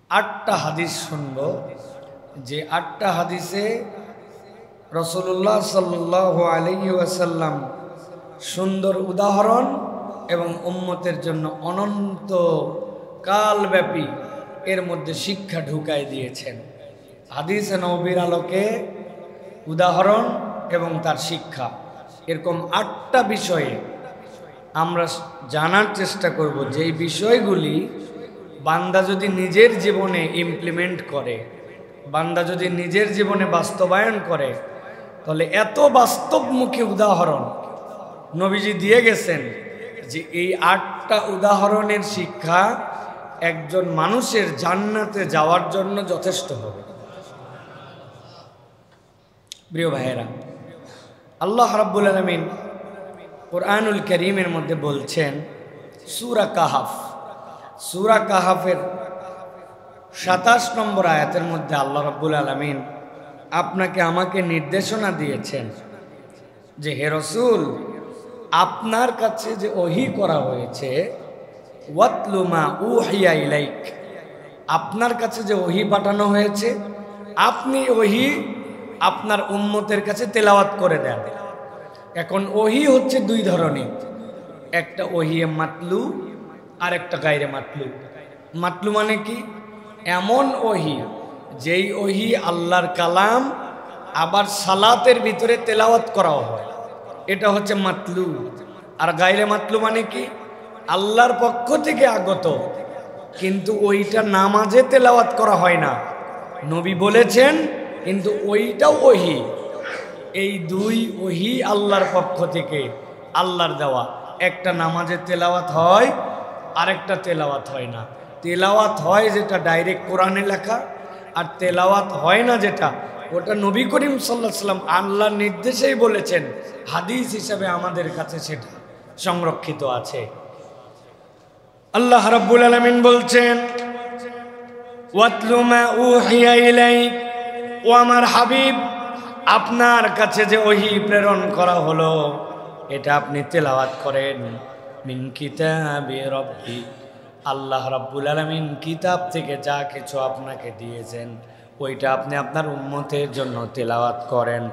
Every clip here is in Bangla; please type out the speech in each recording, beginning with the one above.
আটটা হাদিস শুনব, যে আটটা হাদিসে রাসূলুল্লাহ সাল্লাল্লাহু আলাইহি ওয়াসাল্লাম সুন্দর উদাহরণ এবং উম্মতের জন্য অনন্ত কালব্যাপী এর মধ্যে শিক্ষা ঢুকাই দিয়েছেন। হাদিসে নববীর আলোকে উদাহরণ এবং তার শিক্ষা, এরকম আটটা বিষয়ে আমরা জানার চেষ্টা করব, যেই বিষয়গুলি বান্দা যদি নিজের জীবনে ইমপ্লিমেন্ট করে, বান্দা যদি নিজের জীবনে বাস্তবায়ন করে, তাহলে এত বাস্তবমুখী উদাহরণ নবীজি দিয়ে গেছেন যে এই আটটা উদাহরণের শিক্ষা একজন মানুষের জান্নাতে যাওয়ার জন্য যথেষ্ট হবে। প্রিয় ভাইয়েরা, আল্লাহ রাব্বুল আলামিন কুরআনুল কারীমের মধ্যে বলছেন, সূরা কাহাফ, সূরা কাহাফের ২৭ নম্বর আয়াতের মধ্যে আল্লাহ রাব্বুল আলামিন আপনাকে আমাকে নির্দেশনা দিয়েছেন যে হে রাসূল, আপনার কাছে যে ওহী করা হয়েছে, ওয়াতলু মা উহিয়া ইলাইক, আপনার কাছে যে ওহী পাঠানো হয়েছে আপনি ওহী আপনার উম্মতের কাছে তেলাওয়াত করে দেন। এখন ওহী হচ্ছে দুই ধরনের, একটা ওহিয়ে মাতলু আর একটা গায়রে মাতলু। মাতলু মানে কি? এমন ওহী যেই ওহী আল্লাহর কালাম আবার সালাতের ভিতরে তেলাওয়াত করাও হয়, এটা হচ্ছে মাতলু। আর গায়রে মাতলু মানে কি? আল্লাহর পক্ষ থেকে আগত কিন্তু ওইটা নামাজে তেলাওয়াত করা হয় না, নবী বলেছেন কিন্তু ওইটাও ওহী। এই দুই ওহী আল্লাহর পক্ষ থেকে, আল্লাহর দেওয়া। একটা নামাজে তেলাওয়াত হয়, আরেকটা তেলাওয়াত হয় না। তেলাওয়াত হয় যেটা ডাইরেক্ট কোরআনে লেখা, আর তেলাওয়াত হয় না যেটা, ওটা নবী করিম সাল্লাল্লাহু আলাইহি ওয়াসাল্লাম আল্লাহর নির্দেশেই বলেছেন, হাদিস হিসাবে আমাদের কাছে সেটা সংরক্ষিত আছে। আল্লাহ রাব্বুল আলামিন বলছেন, ওয়াতলু মা উহিয়া ইলাইক, ও আমার হাবিব, আপনার কাছে যে ওহী প্রেরণ করা হলো এটা আপনি তেলাওয়াত করেন। মিন কিতাবি রাব্বি, আল্লাহ রাব্বুল আলামিন কিতাব থেকে যা কিছু আপনাকে দিয়েছেন ওইটা আপনি আপনার উম্মতের জন্য তেলাওয়াত করেন।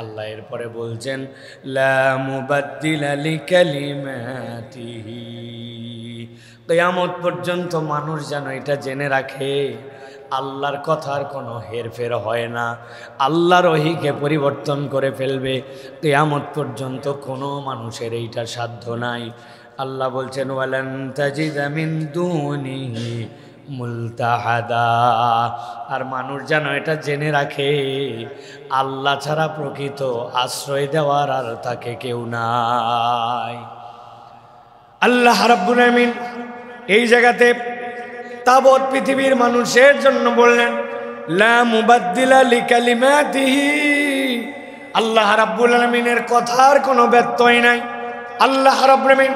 আল্লাহ এরপরে বলছেন, লা মুবাদ্দিলা লিকালিমাতিহি, কিয়ামত পর্যন্ত মানুষ যেন এটা জেনে রাখে আল্লাহর কথার কোনো হেরফের হয় না। আল্লাহর ওহীকে পরিবর্তন করে ফেলবে কিয়ামত পর্যন্ত কোনো মানুষের এইটা সাধ্য নাই। আল্লাহ বলছেন, ওয়ালান তাজিদা মিন দুনিহি মুলতাহাদা, আর মানুষ যেন এটা জেনে রাখে আল্লাহ ছাড়া প্রকৃত আশ্রয় দেওয়ার আর তাকে কেউ নাই। আল্লাহ রাব্বুল আলামিন এই জায়গাতে তাবৎ পৃথিবীর মানুষের জন্য বললেন, লা মুবাদ্দিলা লিকালিমাতিহি, আল্লাহ রাব্বুল আলামিনের কথার কোনো ব্যত্যয় নাই। আল্লাহ রাব্বুল আলামিন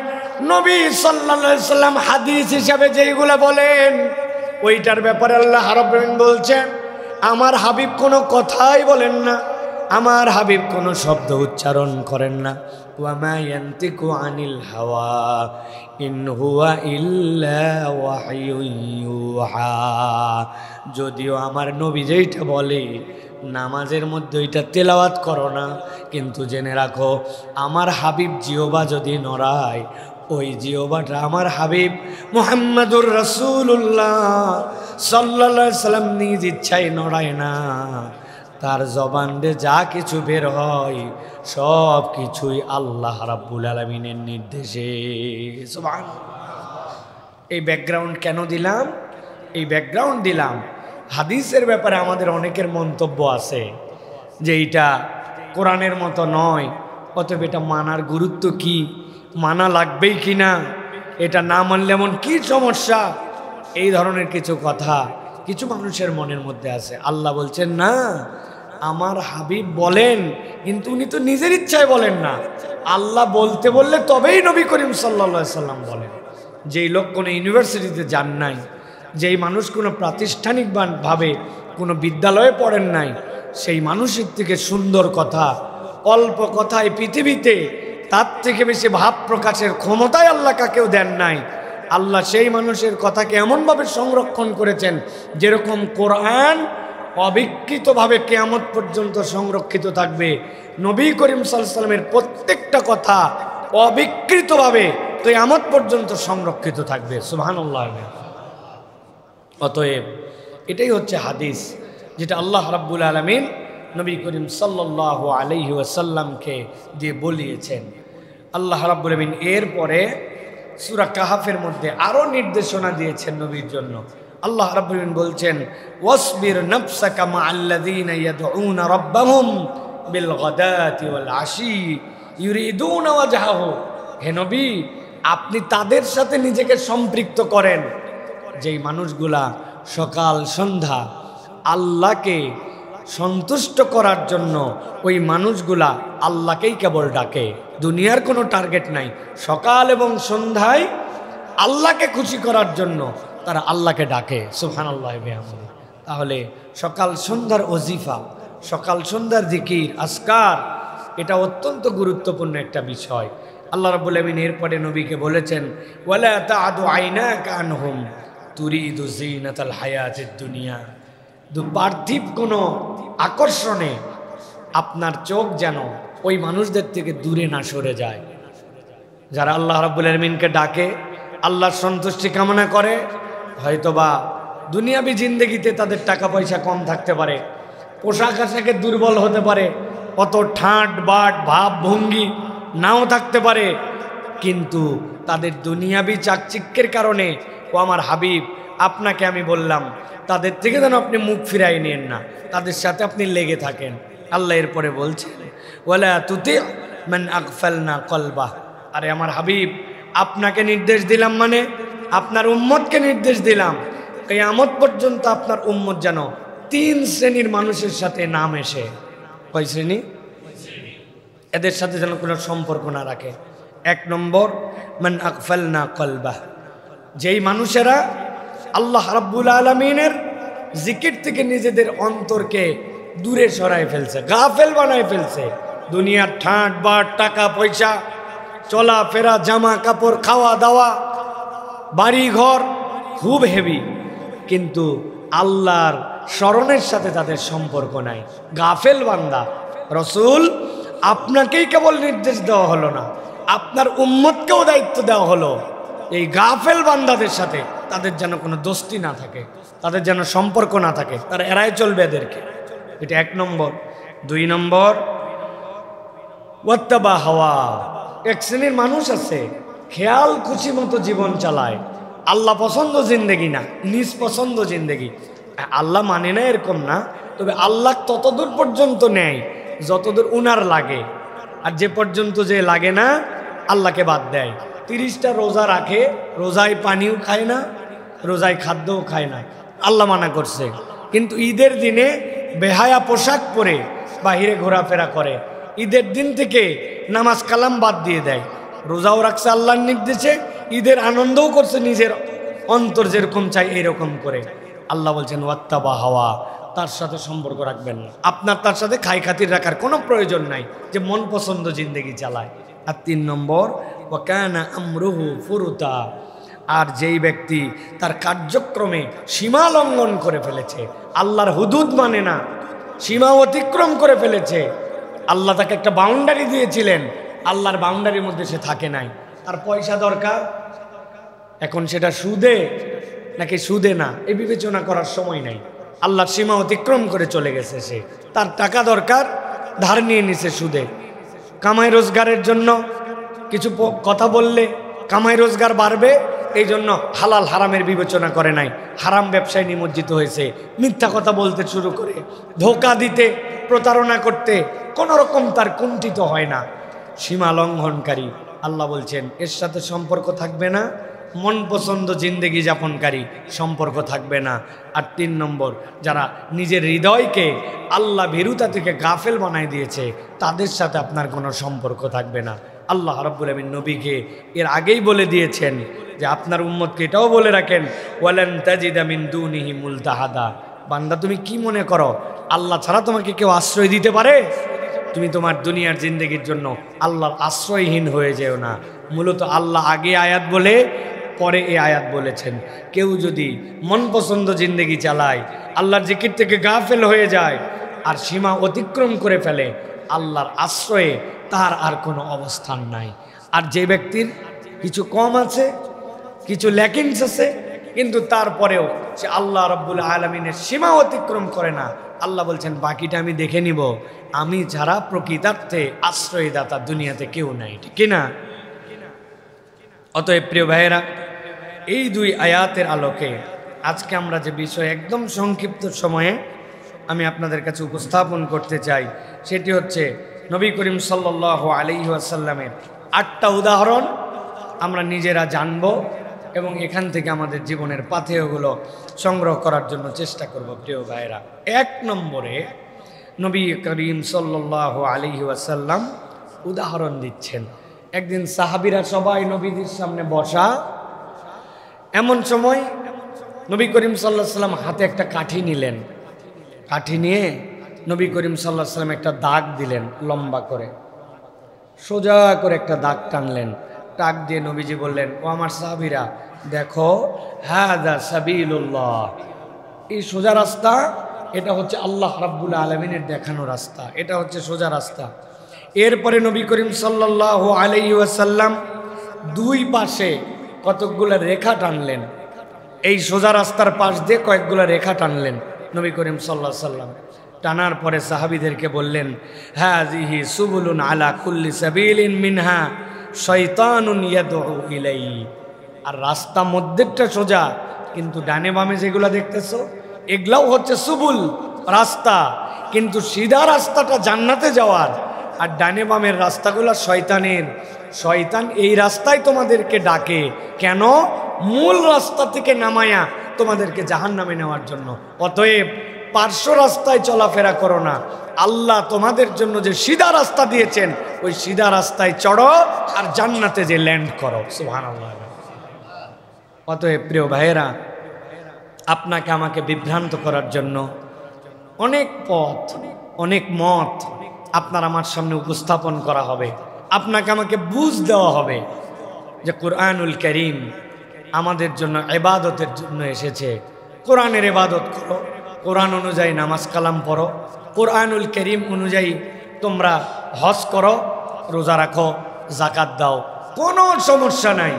নবী সাল্লাল্লাহু আলাইহি সাল্লাম হাদিস হিসাবে যেইগুলো বলেন ওইটার ব্যাপারে আল্লাহ রাব্বুল আলামিন বলছেন, আমার হাবিব কোনো কথাই বলেন না, আমার হাবিব কোনো শব্দ উচ্চারণ করেন না। ওয়া মা ইয়ান্তিকু আনিল হাওয়া ইন হুয়া ইল্লা ওয়াহয়ুন ইউহা, যদিও আমার নবী যেইটা বলে নামাজের মধ্যে ওইটা তেলাওয়াত করো না, কিন্তু জেনে রাখো আমার হাবিব জিহ্বা যদি নড়ায়, ওই জিহ্বাটা আমার হাবিব মুহাম্মাদুর রাসূলুল্লাহ সাল্লাল্লাহু আলাইহি সাল্লাম নিজ ইচ্ছায় নড়ায় না। তার জবান দিয়ে যা কিছু বের হয় সব কিছুই আল্লাহ রাব্বুল আলামিনের নির্দেশে। সুবহানাল্লাহ। এই ব্যাকগ্রাউন্ড কেন দিলাম? এই ব্যাকগ্রাউন্ড দিলাম, হাদিসের ব্যাপারে আমাদের অনেকের মন্তব্য আছে যে এইটা কোরআনের মতো নয়, অতএব এটা মানার গুরুত্ব কি, মানা লাগবেই কি না, এটা না মানলে এমন কি সমস্যা, এই ধরনের কিছু কথা কিছু মানুষের মনের মধ্যে আছে। আল্লাহ বলছেন, না, আমার হাবিব বলেন কিন্তু উনি তো নিজের ইচ্ছায় বলেন না, আল্লাহ বলতে বললে তবেই নবী করিম সাল্লাল্লাহু আলাইহি সাল্লাম বলেন। যেই লোক কোনো ইউনিভার্সিটিতে যান নাই, যেই মানুষ কোনো প্রাতিষ্ঠানিকভাবে কোনো বিদ্যালয়ে পড়েন নাই, সেই মানুষের থেকে সুন্দর কথা, অল্প কথায় পৃথিবীতে তার থেকে বেশি ভাব প্রকাশের ক্ষমতায় আল্লাহ কাকেও দেন নাই। আল্লাহ সেই মানুষের কথাকে এমনভাবে সংরক্ষণ করেছেন যেরকম কোরআন অবিকৃতভাবে কিয়ামত পর্যন্ত সংরক্ষিত থাকবে, নবী করিম সাল্লাল্লাহু আলাইহি ওয়াসাল্লামের প্রত্যেকটা কথা অবিকৃতভাবে কিয়ামত পর্যন্ত সংরক্ষিত থাকবে। সুবহানাল্লাহ। অতএব এটাই হচ্ছে হাদিস, যেটা আল্লাহ রাব্বুল আলামিন নবী করিম সাল্লাল্লাহু আলাইহি ওয়াসাল্লামকে দিয়ে বলিয়েছেন। আল্লাহ রাব্বুল আলামিন এরপরে সূরা কাহাফের মধ্যে আরো নির্দেশনা দিয়েছেন নবীর জন্য। আল্লাহ রাব্বুল আলামিন বলছেন, ওয়াসবির নাফসাকা মাআল্লাযীনা ইয়াদউনা রাব্বাহুম বিল গাদাতি ওয়াল আশি ইউরিদুনা ওয়াজহাহু। হে নবী, আপনি তাদের সাথে নিজেকে সম্পৃক্ত করেন যেই মানুষগুলা সকাল সন্ধ্যা আল্লাহকে সন্তুষ্ট করার জন্য, ওই মানুষগুলা আল্লাহকেই কেবল ডাকে, দুনিয়ার কোনো টার্গেট নাই। সকাল এবং সন্ধ্যায় আল্লাহকে খুশি করার জন্য তারা আল্লাহকে ডাকে। সুবহানাল্লাহ। তাহলে সকাল সন্ধ্যার ওজিফা, সকাল সন্ধ্যার জিকির আজকার, এটা অত্যন্ত গুরুত্বপূর্ণ একটা বিষয়। আল্লাহ রাব্বুল আলামিন এরপরে নবীকে বলেছেন, ওয়ালা তা'দু আইনাকা আনহুম তুরিদু যিনাতাল হায়াতিদ দুনিয়া। পার্থিব কোনো আকর্ষণে আপনার চোখ যেন ওই মানুষদের থেকে দূরে না সরে যায়। যারা আল্লাহ রাব্বুল আলামিনকে ডাকে, আল্লাহর সন্তুষ্টি কামনা করে, হয়তোবা দুনিয়াবি জিন্দেগিতে তাদের টাকা পয়সা কম থাকতে পারে, পোশাক আশাকে দুর্বল হতে পারে, অত ঠাট বাট ভাব ভঙ্গি নাও থাকতে পারে, কিন্তু তাদের দুনিয়াবি চাকচিক্যের কারণে, ও আমার হাবিব, আপনাকে আমি বললাম তাদের থেকে যেন আপনি মুখ ফিরাই নিয়েন না, তাদের সাথে আপনি লেগে থাকেন। আল্লাহ এরপরে বলছেন, ওয়ালা তুতি মান আগফালনা কলবাহ। আরে আমার হাবিব, আপনাকে নির্দেশ দিলাম মানে আপনার উম্মতকে নির্দেশ দিলাম, কিয়ামত পর্যন্ত আপনার উম্মত যেন 3 শ্রেণীর মানুষের সাথে না মেশে। কয় শ্রেণী? এদের সাথে যেন কোনো সম্পর্ক না রাখে। 1 নম্বর, মান আগফালনা কলবাহ, যেই মানুষেরা আল্লাহ রাব্বুল আলামিনের জিকির থেকে নিজেদের অন্তরকে দূরে সরায় ফেলছে, গাফেল বানায় ফেলছে। দুনিয়ার ঠাট বাট, টাকা পয়সা, চলাফেরা, জামা কাপড়, খাওয়া দাওয়া, বাড়ি ঘর খুব হেভি, কিন্তু আল্লাহর স্মরণের সাথে তাদের সম্পর্ক নাই, গাফেল বান্দা। রসুল, আপনাকেই কেবল নির্দেশ দেওয়া হলো না, আপনার উম্মতকেও দায়িত্ব দেওয়া হলো, এই গাফেল বান্দাদের সাথে তাদের যেন কোনো দোস্তি না থাকে, তাদের যেন সম্পর্ক না থাকে, তারা এড়াই চলবে এদেরকে। এটা 1 নম্বর। 2 নম্বর, ওয়াত্তাবা হাওয়া। এক শ্রেণীর মানুষ আছে খেয়াল খুশি মতো জীবন চালায়, আল্লাহ পছন্দ জিন্দেগি না, নিজ পছন্দ জিন্দেগি। আল্লাহ মানে না এরকম না, তবে আল্লাহ ততদূর পর্যন্ত নেয় যতদূর উনার লাগে, আর যে পর্যন্ত যে লাগে না আল্লাহকে বাদ দেয়। 30টা রোজা রাখে, রোজায় পানিও খায় না, রোজায় খাদ্যও খায় না, আল্লাহ মানা করছে, কিন্তু ঈদের দিনে বেহায়া পোশাক পরে বাহিরে ঘোরাফেরা করে, ঈদের দিন থেকে নামাজ কালাম বাদ দিয়ে দেয়, রোজাও রাখছে আল্লাহর নির্দেশে, ঈদের আনন্দও করছে নিজের অন্তর যেরকম চাই এরকম করে। আল্লাহ বলছেন, ওয়াত্তাবা হাওয়া, তার সাথে সম্পর্ক রাখবেন না, আপনার তার সাথে খাই খাতির রাখার কোনো প্রয়োজন নাই, যে মন পছন্দ জিন্দেগি চালায়। আর 3 নম্বর, ওয়াকানা আমরুহু ফুরুতা। আর যেই ব্যক্তি তার কার্যক্রমে সীমা লঙ্ঘন করে ফেলেছে, আল্লাহর হুদুদ মানে না, সীমা অতিক্রম করে ফেলেছে, আল্লাহ তাকে একটা বাউন্ডারি দিয়েছিলেন, আল্লাহর বাউন্ডারির মধ্যে সে থাকে নাই, তার পয়সা দরকার, এখন সেটা সুদে নাকি সুদে না এই বিবেচনা করার সময় নাই, আল্লাহর সীমা অতিক্রম করে চলে গেছে সে, তার টাকা দরকার, ধার নিয়ে নিছে সুদে। কামাই রোজগারের জন্য কিছু কথা বললে কামাই রোজগার বাড়বে, এই জন্য হালাল হারামের বিবেচনা করে নাই, হারাম ব্যবসায় নিমজ্জিত হয়েছে, মিথ্যা কথা বলতে শুরু করে, ধোঁকা দিতে, প্রতারণা করতে কোনো রকম তার কুণ্ঠিত হয় না, সীমা লঙ্ঘনকারী। আল্লাহ বলছেন এর সাথে সম্পর্ক থাকবে না, মন পছন্দ জিন্দেগি যাপনকারী সম্পর্ক থাকবে না। আর 3 নম্বর, যারা নিজের হৃদয়কে আল্লাহ ভীরুতা থেকে গাফেল বানায় দিয়েছে, তাদের সাথে আপনার কোনো সম্পর্ক থাকবে না। আল্লাহ রাব্বুল আমিন নবীকে এর আগেই বলে দিয়েছেন যে আপনার উম্মতকে এটাও বলে রাখেন, ওয়ালান তাজিদা মিন দুনিহি মুলতাহাদা। বান্দা, তুমি কি মনে করো আল্লাহ ছাড়া তোমাকে কেউ আশ্রয় দিতে পারে? তুমি তোমার দুনিয়ার জিন্দেগির জন্য আল্লাহর আশ্রয়হীন হয়ে যেও না। মূলত আল্লাহ আগে আয়াত বলে পরে এই আয়াত বলেছেন, কেউ যদি মন পছন্দ জিন্দেগি চালায়, আল্লাহর জিকির থেকে গাফেল হয়ে যায় আর সীমা অতিক্রম করে ফেলে, আল্লাহর আশ্রয়ে তার আর কোনো অবস্থান নাই। আর যে ব্যক্তির কিছু কম আছে, কিছু ল্যাকিংস আছে, কিন্তু তারপরেও সে আল্লাহ রাব্বুল আলামিনের সীমা অতিক্রম করে না, আল্লাহ বলছেন বাকিটা আমি দেখে নিব, আমি ছাড়া প্রকৃতার্থে আশ্রয়দাতা দুনিয়াতে কেউ নাই, ঠিক কিনা? অতএব প্রিয় ভাইয়েরা, এই দুই আয়াতের আলোকে আজকে আমরা যে বিষয় একদম সংক্ষিপ্ত সময়ে আমি আপনাদের কাছে উপস্থাপন করতে চাই, সেটি হচ্ছে নবী করিম সাল্লাল্লাহু আলাইহি ওয়াসাল্লামের 8টা উদাহরণ আমরা নিজেরা জানব এবং এখান থেকে আমাদের জীবনের পাথেয়গুলো সংগ্রহ করার জন্য চেষ্টা করব। প্রিয় ভাইয়েরা, 1 নম্বরে নবী করিম সাল্লাল্লাহু আলাইহি ওয়াসাল্লাম উদাহরণ দিচ্ছেন। একদিন সাহাবীরা সবাই নবীজির সামনে বসা, এমন সময় নবী করিম সাল্লাল্লাহু আলাইহি ওয়াসাল্লাম হাতে একটা কাঠি নিলেন। কাঠি নিয়ে নবী করিম সাল্লাল্লাহু আলাইহি ওয়াসাল্লাম একটা দাগ দিলেন, লম্বা করে সোজা করে একটা দাগ টানলেন। টাক দিয়ে নবীজি বললেন, ও আমার সাহাবীরা, দেখো, হাযা সাবিলুল্লাহ, এই সোজা রাস্তা, এটা হচ্ছে আল্লাহ রাব্বুল আলামিনের দেখানো রাস্তা, এটা হচ্ছে সোজা রাস্তা। এরপরে নবী করিম সাল্লাল্লাহু আলাইহি ওয়াসাল্লাম দুই পাশে কতকগুলো রেখা টানলেন, এই সোজা রাস্তার পাশ দিয়ে কয়েকগুলো রেখা টানলেন নবী করিম সাল্লাল্লাহু আলাইহি ওয়াসাল্লাম। টানার পরে সাহাবীদেরকে বললেন, হাযিহি সুবুলুন আলা কুল্লি সাবিলিন মিনহা শয়তানুন ইয়াদউ ইলাইহি, আর রাস্তা মধ্যেরটা সোজা, কিন্তু ডানে বামে যেগুলো দেখতেছো এগুলাও হচ্ছে সুবুল, রাস্তা, কিন্তু সিধা রাস্তাটা জান্নাতে যাওয়ার, আর ডানে বামের রাস্তাগুলো শয়তানের। শয়তান এই রাস্তায় তোমাদেরকে ডাকে, কেন? মূল রাস্তা থেকে নামায়া তোমাদেরকে জাহান্নামে নেওয়ার জন্য। অতএব পার্শ্ব রাস্তায় চলাফেরা করো না, আল্লাহ তোমাদের জন্য যে সিধা রাস্তা দিয়েছেন ওই সিধা রাস্তায় চড়ো আর জান্নাতে যে ল্যান্ড করো। সুবহানাল্লাহ। অতএব প্রিয় ভাইয়েরা, আপনাকে আমাকে বিভ্রান্ত করার জন্য অনেক পথ, অনেক মত আপনার আমার সামনে উপস্থাপন করা হবে। আপনাকে আমাকে বুঝ দেওয়া হবে যে কুরআনুল কারীম আমাদের জন্য ইবাদতের জন্য এসেছে। কোরআনের ইবাদত করো, কোরআন অনুযায়ী নামাজ কালাম পড়ো, কোরআনুল কারীম অনুযায়ী তোমরা হজ করো, রোজা রাখো, যাকাত দাও, কোনো সমস্যা নাই।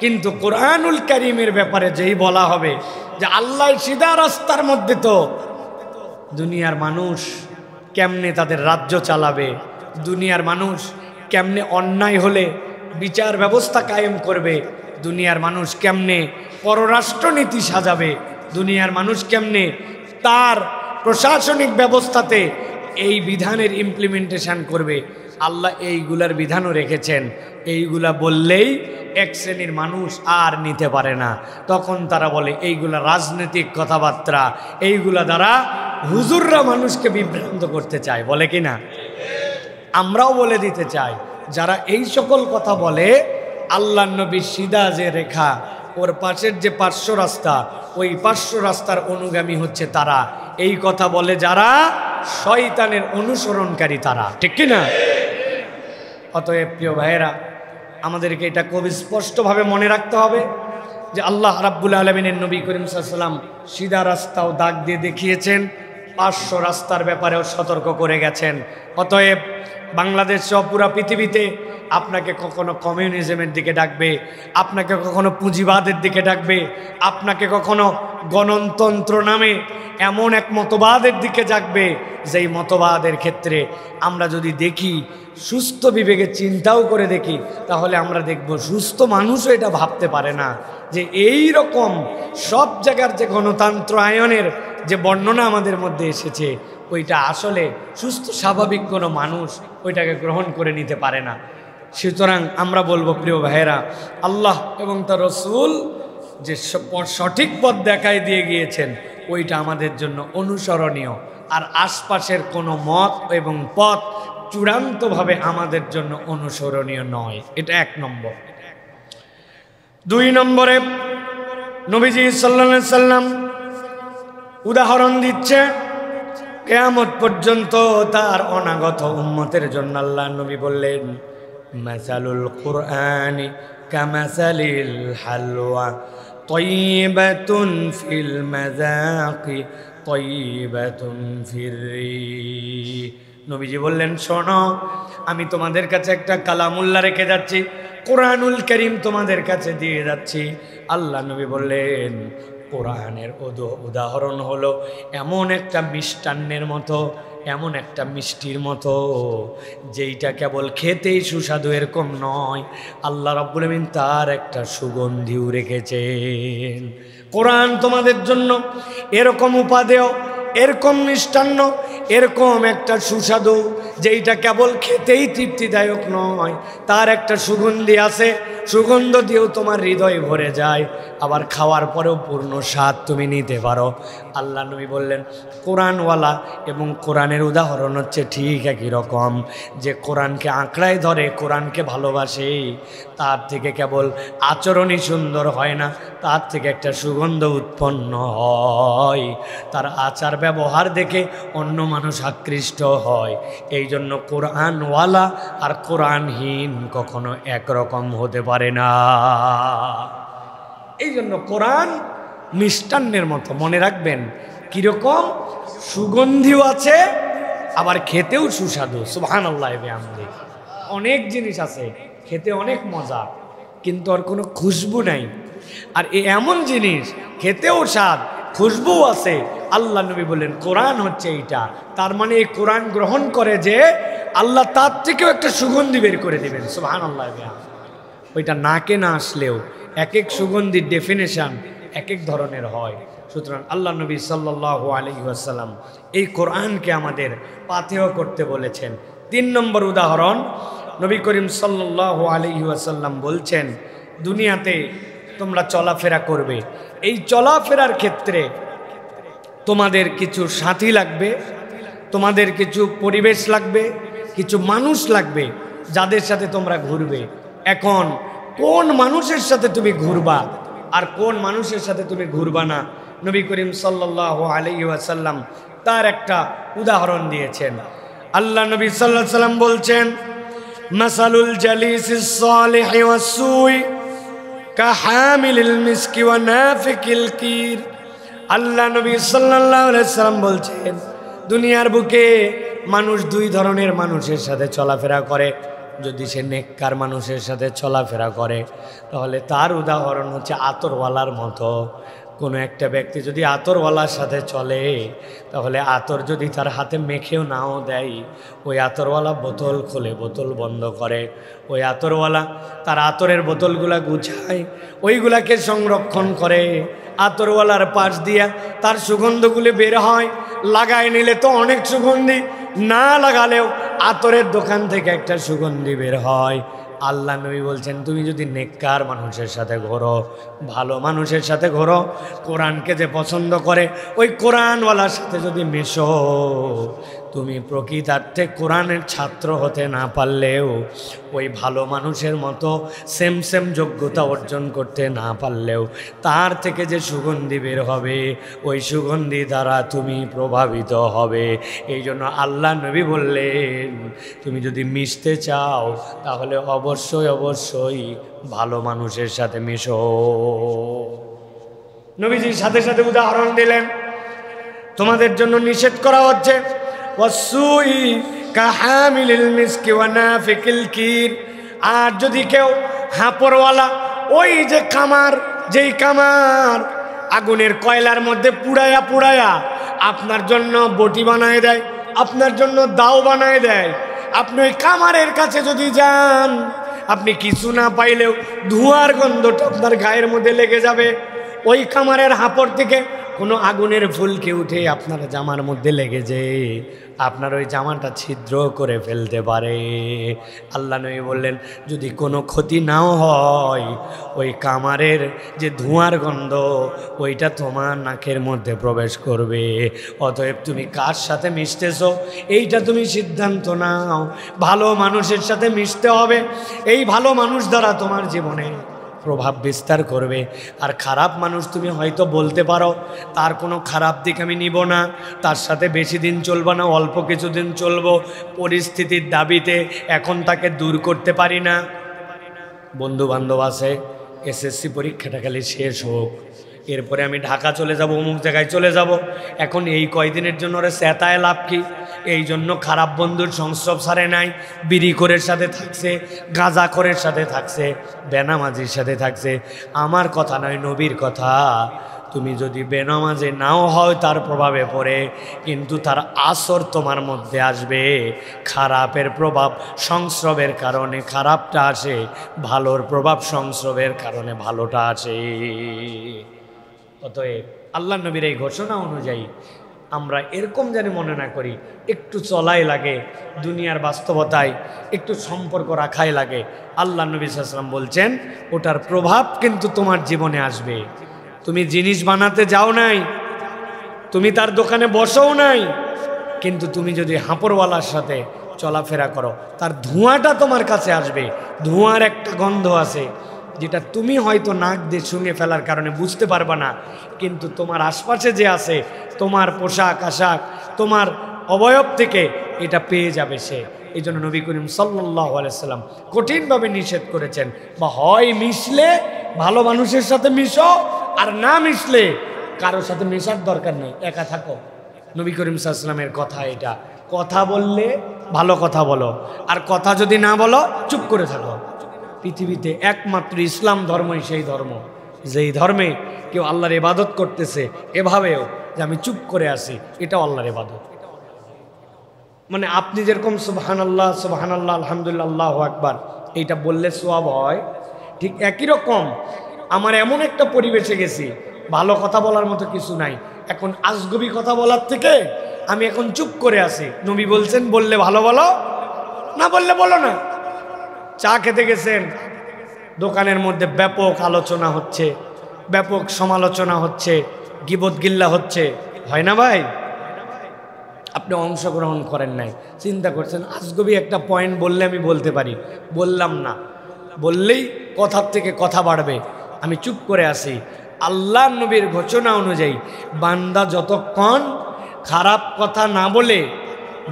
কিন্তু কোরআনুল কারীমের ব্যাপারে যেই বলা হবে যে আল্লাহ সিধা রাস্তার মধ্যে, তো দুনিয়ার মানুষ কেমনে তাদের রাজ্য চালাবে, দুনিয়ার মানুষ কেমনে অন্যায় হলে বিচার ব্যবস্থা কায়েম করবে, দুনিয়ার মানুষ কেমনে পররাষ্ট্রনীতি সাজাবে, দুনিয়ার মানুষ কেমনে তার প্রশাসনিক ব্যবস্থাতে এই বিধানের ইমপ্লিমেন্টেশন করবে, আল্লাহ এইগুলার বিধানও রেখেছেন। এইগুলা বললেই এক শ্রেণীর মানুষ আর নিতে পারে না, তখন তারা বলে এইগুলা রাজনৈতিক কথাবার্তা, এইগুলা দ্বারা হুজুররা মানুষকে বিভ্রান্ত করতে চায়, বলে কি না? আমরাও বলে দিতে চাই, যারা এই সকল কথা বলে, আল্লাহ নবীর সিধা যে রেখা, ওর পাশের যে পার্শ্ব রাস্তা, ওই পার্শ্ব রাস্তার অনুগামী হচ্ছে তারা। এই কথা বলে যারা, শয়তানের অনুসরণকারী তারা, ঠিক কি না? অতএব প্রিয় ভাইয়েরা, আমাদেরকে এটা খুব স্পষ্টভাবে মনে রাখতে হবে যে আল্লাহ রাব্বুল আলামিনের নবী করিম সাল্লাল্লাহু আলাইহি ওয়াসাল্লাম সিধা রাস্তাও দাগ দিয়ে দেখিয়েছেন, পার্শ্ব রাস্তার ব্যাপারেও সতর্ক করে গেছেন। অতএব বাংলাদেশ সহ পুরা পৃথিবীতে আপনাকে কখনো কমিউনিজমের দিকে ডাকবে, আপনাকে কখনো পুঁজিবাদের দিকে ডাকবে, আপনাকে কখনো গণতন্ত্র নামে এমন এক মতবাদের দিকে ডাকবে, যেই মতবাদের ক্ষেত্রে আমরা যদি দেখি, সুস্থ বিবেকে চিন্তাও করে দেখি, তাহলে আমরা দেখব সুস্থ মানুষও এটা ভাবতে পারে না যে এই রকম সব জায়গার যে গণতন্ত্র আয়নের যে বর্ণনা আমাদের মধ্যে এসেছে, ওইটা আসলে সুস্থ স্বাভাবিক কোনো মানুষ ওইটাকে গ্রহণ করে নিতে পারে না। সুতরাং আমরা বলবো প্রিয় ভাইয়েরা, আল্লাহ এবং তার রাসূল যে সঠিক পথ দেখায় দিয়ে গিয়েছেন, ওইটা আমাদের জন্য অনুসরণীয়। আর আশপাশের কোনো মত এবং পথ চূড়ান্তভাবে আমাদের জন্য অনুসরণীয় নয়। এটা 1 নম্বর। 2 নম্বরে নবীজি সাল্লাল্লাহু আলাইহি সাল্লাম উদাহরণ দিচ্ছে কিয়ামত পর্যন্ত তার অনাগত উম্মতের জন্য। আল্লাহ নবী বললেন, মাসালুল কুরআনি কামাসালিল হালওয়া তাইয়্যিবাতুন ফিল মাযাকি তাইয়্যিবাতুন ফির রিহ। নবীজি বললেন, শোনো, আমি তোমাদের কাছে একটা কালামুল্লাহ রেখে যাচ্ছি, কোরআনুল কারীম তোমাদের কাছে দিয়ে যাচ্ছি। আল্লাহ নবী বললেন, কোরআনের উদাহরণ হলো এমন একটা মিষ্টান্নের মতো, এমন একটা মিষ্টির মতো, যেইটা কেবল খেতেই সুস্বাদু এরকম নয়, আল্লাহ রাব্বুল আমিন তার একটা সুগন্ধিও রেখেছেন। কোরআন তোমাদের জন্য এরকম উপাদেয়, এরকম মিষ্টান্ন, এরকম একটা সুস্বাদু, যেইটা কেবল খেতেই তৃপ্তিদায়ক নয়, তার একটা সুগন্ধি আছে, সুগন্ধ দিয়েও তোমার হৃদয় ভরে যায়, আবার খাওয়ার পরেও পূর্ণ স্বাদ তুমি নিতে পারো। আল্লাহ নবী বললেন, কোরআনওয়ালা এবং কোরআনের উদাহরণ হচ্ছে ঠিক একই রকম। যে কোরআনকে আঁকড়ায় ধরে, কোরআনকে ভালোবাসে, তার থেকে কেবল আচরণই সুন্দর হয় না, তার থেকে একটা সুগন্ধ উৎপন্ন হয়, তার আচার ব্যবহার দেখে অন্য মানুষ আকৃষ্ট হয়। এই জন্য কোরআনওয়ালা আর কোরআনহীন কখনো একরকম হতে পারে না। এই জন্য কোরআন মিষ্টান্নের মতো, মনে রাখবেন। কিরকম? সুগন্ধিও আছে, আবার খেতেও সুস্বাদু। সুবহানাল্লাহ বিহামদিহি। অনেক জিনিস আছে খেতে অনেক মজা, কিন্তু আর কোনো খুশবু নাই। আর এমন জিনিস খেতেও স্বাদ, খুশবু আছে। আল্লাহ নবী বললেন, কোরআন হচ্ছে এইটা। তার মানে এই কোরআন গ্রহণ করে যে আল্লাহ তার থেকেও একটা সুগন্ধি বের করে দেবেন। সুবহানাল্লাহ বিহামদিহি। ওইটা নাকে না আসলেও এক এক সুগন্ধির ডেফিনেশন এক এক ধরনের হয়। সুতরাং আল্লাহ নবী সাল্লাল্লাহু আলাইহি ওয়াসাল্লাম এই কোরআনকে আমাদের পাথেয় করতে বলেছেন। 3 নম্বর উদাহরণ, নবী করিম সাল্লাল্লাহু আলাইহি ওয়াসাল্লাম বলছেন, দুনিয়াতে তোমরা চলাফেরা করবে, এই চলাফেরার ক্ষেত্রে তোমাদের কিছু সাথী লাগবে, তোমাদের কিছু পরিবেশ লাগবে, কিছু মানুষ লাগবে যাদের সাথে তোমরা ঘুরবে। এখন কোন মানুষের সাথে তুমি ঘুরবা আর কোন মানুষের সাথে তুমি ঘুরবা না, নবী করিম সাল্লাল্লাহু আলাইহি ওয়াসাল্লাম তার একটা উদাহরণ দিয়েছেন। আল্লাহ নবী সাল্লাল্লাহু আলাইহি ওয়াসাল্লাম বলছেন, মাসালুল জালিসিস সালিহি ওয়াস-সুই কাহামিলিল মিসকি ওয়া নাফিকিল কির। আল্লাহ নবী সাল্লাল্লাহু আলাইহি ওয়াসাল্লাম বলছেন, দুনিয়ার বুকে মানুষ 2 ধরনের মানুষের সাথে চলাফেরা করে। যদি সে নেককার মানুষের সাথে চলাফেরা করে, তাহলে তার উদাহরণ হচ্ছে আতরওয়ালার মতো। কোনো একটা ব্যক্তি যদি আতরওয়ালার সাথে চলে, তাহলে আতর যদি তার হাতে মেখেও নাও দেয়, ওই আতরওয়ালা বোতল খুলে বোতল বন্ধ করে, ওই আতরওয়ালা তার আতরের বোতলগুলা গুছায়, ওইগুলাকে সংরক্ষণ করে, আতরওয়ালার পাশ দিয়া তার সুগন্ধগুলি বের হয়। লাগায় নিলে তো অনেক সুগন্ধি, না লাগালেও আতরের দোকান থেকে একটা সুগন্ধি বের হয়। আল্লাহ নবী বলছেন, তুমি যদি নেককার মানুষের সাথে ঘোরো, ভালো মানুষের সাথে ঘোরো, কোরআনকে যে পছন্দ করে ওই কোরআনওয়ালার সাথে যদি মেশো, তুমি প্রকৃতার্থে কোরআনের ছাত্র হতে না পারলেও ওই ভালো মানুষের মতো সেম যোগ্যতা অর্জন করতে না পারলেও তার থেকে যে সুগন্ধি বের হবে, ওই সুগন্ধি দ্বারা তুমি প্রভাবিত হবে। এই জন্য আল্লাহ নবী বললেন, তুমি যদি মিশতে চাও তাহলে অবশ্যই ভালো মানুষের সাথে মিশো। নবীজির সাথে সাথে উদাহরণ দিলেন, তোমাদের জন্য নিষেধ করা হচ্ছে ওয়াসুই কাহামিলিল মিসকি ওয়া নাফিকিল কির। আর যদি কেউ হাঁপড়ওয়ালা, ওই যে কামার, যেই কামার আগুনের কয়লার মধ্যে পুড়ায়া আপনার জন্য বটি বানায় দেয়, আপনার জন্য দাও বানায় দেয়, আপনি ওই কামারের কাছে যদি যান, আপনি কিছু না পাইলেও ধোঁয়ার গন্ধটা আপনার গায়ের মধ্যে লেগে যাবে। ওই কামারের হাঁপড় থেকে কোনো আগুনের ফুলকে উঠে আপনার জামার মধ্যে লেগে যায়, আপনার ওই জামাটা ছিদ্র করে ফেলতে পারে। আল্লাহ নবী বললেন, যদি কোনো ক্ষতি নাও হয়, ওই কামারের যে ধোঁয়ার গন্ধ, ওইটা তোমার নাকের মধ্যে প্রবেশ করবে। অতএব তুমি কার সাথে মিশতেছো এইটা তুমি সিদ্ধান্ত নাও। ভালো মানুষের সাথে মিশতে হবে, এই ভালো মানুষ দ্বারা তোমার জীবনে প্রভাব বিস্তার করবে। আর খারাপ মানুষ তুমি হয়তো বলতে পারো, তার কোনো খারাপ দিক আমি নিব না, তার সাথে বেশি দিন চলবো না, অল্প কিছুদিন চলবো, পরিস্থিতির দাবিতে এখন তাকে দূর করতে পারি না। বন্ধু বান্ধব আছে, এসএসসি পরীক্ষাটা খালি শেষ হোক, এরপরে আমি ঢাকা চলে যাব, অমুক জায়গায় চলে যাব। এখন এই কয়দিনের জন্য ওরা চেতায় লাভ কি? এই জন্য খারাপ বন্ধুর সংস্রব সারে নাই, বিড়িখোরের সাথে থাকছে, গাঁজাখোরের সাথে থাকছে, বেনামাজির সাথে থাকছে। আমার কথা নয়, নবীর কথা। তুমি যদি বেনামাজে নাও হয় তার প্রভাবে পড়ে, কিন্তু তার আসর তোমার মধ্যে আসবে। খারাপের প্রভাব সংস্রবের কারণে খারাপটা আসে, ভালোর প্রভাব সংস্রবের কারণে ভালোটা আসে। অতএব আল্লাহ নবীর এই ঘোষণা অনুযায়ী আমরা এরকম যেন মনে না করি একটু চলাই লাগে, দুনিয়ার বাস্তবতায় একটু সম্পর্ক রাখাই লাগে। আল্লাহ নবী সাল্লাল্লাহু আলাইহি ওয়াসাল্লাম বলছেন ওটার প্রভাব কিন্তু তোমার জীবনে আসবে। তুমি জিনিস বানাতে যাও নাই, তুমি তার দোকানে বসও নাই, কিন্তু তুমি যদি হাঁপড়ওয়ালার সাথে চলাফেরা করো, তার ধোঁয়াটা তোমার কাছে আসবে। ধোঁয়ার একটা গন্ধ আছে যেটা তুমি হয়তো নাক দিয়ে শুঙে ফেলার কারণে বুঝতে পারবা না, কিন্তু তোমার আশপাশে যে আছে, তোমার পোশাক আশাক, তোমার অবয়ব থেকে এটা পেয়ে যাবে সে। এই জন্য নবী করিম সাল্লাল্লাহু আলাইহি সাল্লাম কঠিনভাবে নিষেধ করেছেন, বা হয় মিশলে ভালো মানুষের সাথে মিশো, আর না মিশলে কারোর সাথে মেশার দরকার নেই, একা থাকো। নবী করিম সাল্লাল্লাহু আলাইহি সাল্লামের কথা এটা। কথা বললে ভালো কথা বলো, আর কথা যদি না বলো চুপ করে থাকো। পৃথিবীতে একমাত্র ইসলাম ধর্মই সেই ধর্ম, যেই ধর্মে কেউ আল্লাহর ইবাদত করতেছে এভাবেও যে আমি চুপ করে আসি, এটাও আল্লাহর ইবাদত। মানে আপনি যেরকম সুবহানাল্লাহ সুবহানাল্লাহ আলহামদুলিল্লাহ আল্লাহু আকবার এইটা বললে সওয়াব হয়, ঠিক একই রকম আমার এমন একটা পরিবেশে গেছি ভালো কথা বলার মতো কিছু নাই, এখন আজগুবি কথা বলার থেকে আমি এখন চুপ করে আছি। নবী বলছেন বললে ভালো বলো, না বললে বলো না। চা খেতে গেছেন, দোকানের মধ্যে ব্যাপক আলোচনা হচ্ছে, ব্যাপক সমালোচনা হচ্ছে, গীবত গিল্লা হচ্ছে, হয় না ভাই? আপনি অংশগ্রহণ করেন নাই, চিন্তা করছেন আজগবি একটা পয়েন্ট বললে আমি বলতে পারি, বললাম না, বললেই কথার থেকে কথা বাড়বে, আমি চুপ করে আসি। আল্লাহ নবীর ঘোষণা অনুযায়ী বান্দা যতক্ষণ খারাপ কথা না বলে,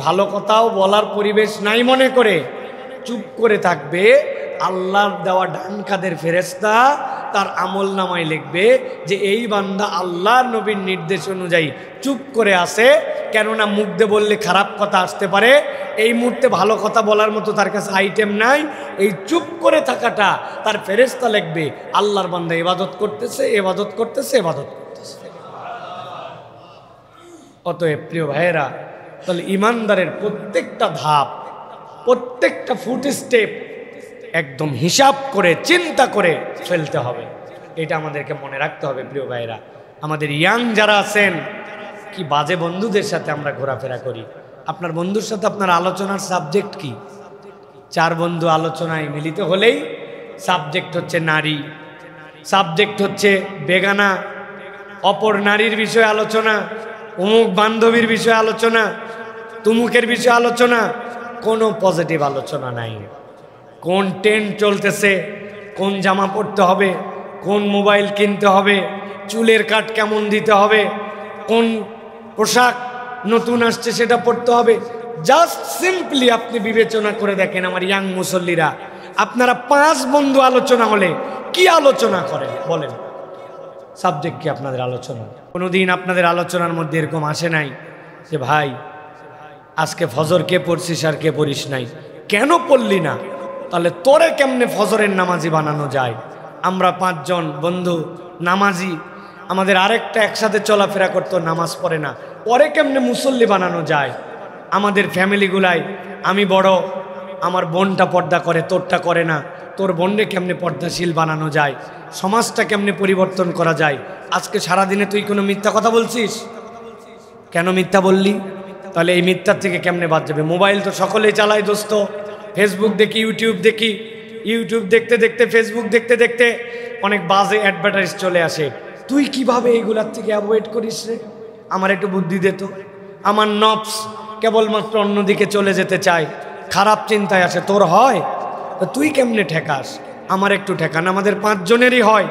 ভালো কথাও বলার পরিবেশ নাই মনে করে চুপ করে থাকবে, আল্লাহর দেওয়া ডান কাঁধের ফেরেশতা তার আমল নামায় লিখবে যে এই বান্দা আল্লাহর নবীর নির্দেশ অনুযায়ী চুপ করে আসে। কেননা মুখ দিয়ে বললে খারাপ কথা আসতে পারে, এই মুহূর্তে ভালো কথা বলার মতো তার কাছে আইটেম নাই, এই চুপ করে থাকাটা তার ফেরেশতা লিখবে আল্লাহর বান্দা ইবাদত করতেছে, ইবাদত করতেছে, ইবাদত করতেছে। অতএব প্রিয় ভাইয়েরা, তাহলে ইমানদারের প্রত্যেকটা ধাপ, প্রত্যেকটা ফুট স্টেপ একদম হিসাব করে চিন্তা করে ফেলতে হবে, এটা আমাদেরকে মনে রাখতে হবে। প্রিয় ভাইয়েরা, আমাদের ইয়াং যারা আছেন, কি বাজে বন্ধুদের সাথে আমরা ঘোরাফেরা করি। আপনার বন্ধুর সাথে আপনার আলোচনার সাবজেক্ট কি? চার বন্ধু আলোচনায় মিলিত হলেই সাবজেক্ট হচ্ছে নারী, সাবজেক্ট হচ্ছে বেগানা, অপর নারীর বিষয়ে আলোচনা, অমুক বান্ধবীর বিষয়ে আলোচনা, তুমুকের বিষয়ে আলোচনা, কোনো পজিটিভ আলোচনা নাই। কোন ট্রেন্ড চলতেছে, কোন জামা পরতে হবে, কোন মোবাইল কিনতে হবে, চুলের কাট কেমন দিতে হবে, কোন পোশাক নতুন আসছে সেটা পড়তে হবে, জাস্ট সিম্পলি আপনি বিবেচনা করে দেখেন আমার ইয়াং মুসল্লিরা, আপনারা 5 বন্ধু আলোচনা হলে কি আলোচনা করেন বলেন? সাবজেক্ট কি আপনাদের আলোচনা? কোনোদিন আপনাদের আলোচনার মধ্যে এরকম আসে নাই যে ভাই আজকে ফজর কে পড়ছিস আর কে পড়িস নাই, কেন পড়লি না? তাহলে তোরে কেমনে ফজরের নামাজি বানানো যায়? আমরা 5 জন বন্ধু নামাজি, আমাদের আরেকটা একসাথে চলাফেরা করতো, নামাজ পড়ে না, পরে কেমনে মুসল্লি বানানো যায়? আমাদের ফ্যামিলিগুলাই আমি বড়, আমার বোনটা পর্দা করে, তোরটা করে না, তোর বোনকে কেমনে পর্দাশীল বানানো যায়, সমাজটা কেমনে পরিবর্তন করা যায়। আজকে সারাদিনে তুই কোনো মিথ্যা কথা বলছিস, কেন মিথ্যা বললি? তাহলে এই মিথ্যার থেকে কেমনে বাদ যাবে? মোবাইল তো সকলেই চালায় দোস্ত, ফেসবুক দেখি, ইউটিউব দেখি, ইউটিউব দেখতে দেখতে, ফেসবুক দেখতে দেখতে অনেক বাজে অ্যাডভার্টাইজ চলে আসে। তুই কিভাবে এইগুলার থেকে অ্যাভয়েড করিস রে? আমার একটু বুদ্ধি দে তো। আমার নফস কেবলমাত্র অন্যদিকে চলে যেতে চায়, খারাপ চিন্তায় আসে, তোর হয়? তো তুই কেমনে ঠেকাস? আমার একটু ঠেকান, আমাদের 5 জনেরই হয়।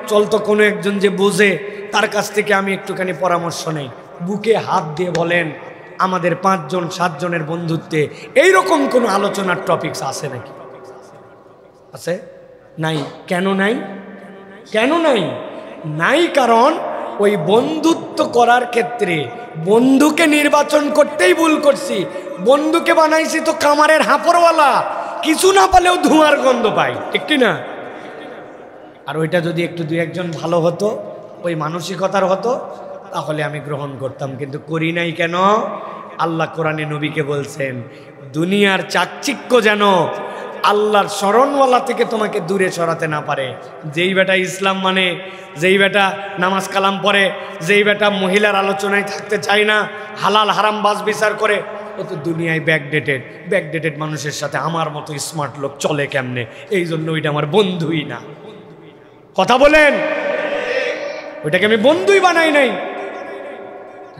চল তো কোনো একজন যে বোঝে তার কাছ থেকে আমি একটুখানি পরামর্শ নেই। বুকে হাত দিয়ে বলেন আমাদের 5 জন 7 জনের বন্ধুত্বে এইরকম কোনো আলোচনার টপিকস আছে নাকি? আছে? নাই। কেন নাই? কেন নাই? নাই কারণ ওই বন্ধুত্ব করার ক্ষেত্রে বন্ধুকে নির্বাচন করতেই ভুল করছি। বন্ধুকে বানাইছি তো কামারের হাঁপড়ওয়ালা, কিছু না পালেও ধোঁয়ার গন্ধ পাই, ঠিক কি না? আর ওইটা যদি একটু দুই একজন ভালো হতো, ওই মানসিকতার হতো, তাহলে আমি গ্রহণ করতাম, কিন্তু করি নাই। কেন? আল্লাহ কোরআনে নবীকে বলছেন দুনিয়ার চাকচিক্য যেন আল্লাহর স্মরণওয়ালা থেকে তোমাকে দূরে সরাতে না পারে। যেই বেটা ইসলাম মানে, যেই বেটা নামাজ কালাম পড়ে, যেই বেটা মহিলার আলোচনায় থাকতে চায় না, হালাল হারাম বাস বিচার করে, ও তো দুনিয়ায় ব্যাকডেটেড মানুষের সাথে আমার মতো স্মার্ট লোক চলে কেমনে? এই জন্য ওইটা আমার বন্ধুই না। কথা বলেন, ওইটাকে আমি বন্ধুই বানাই নাই।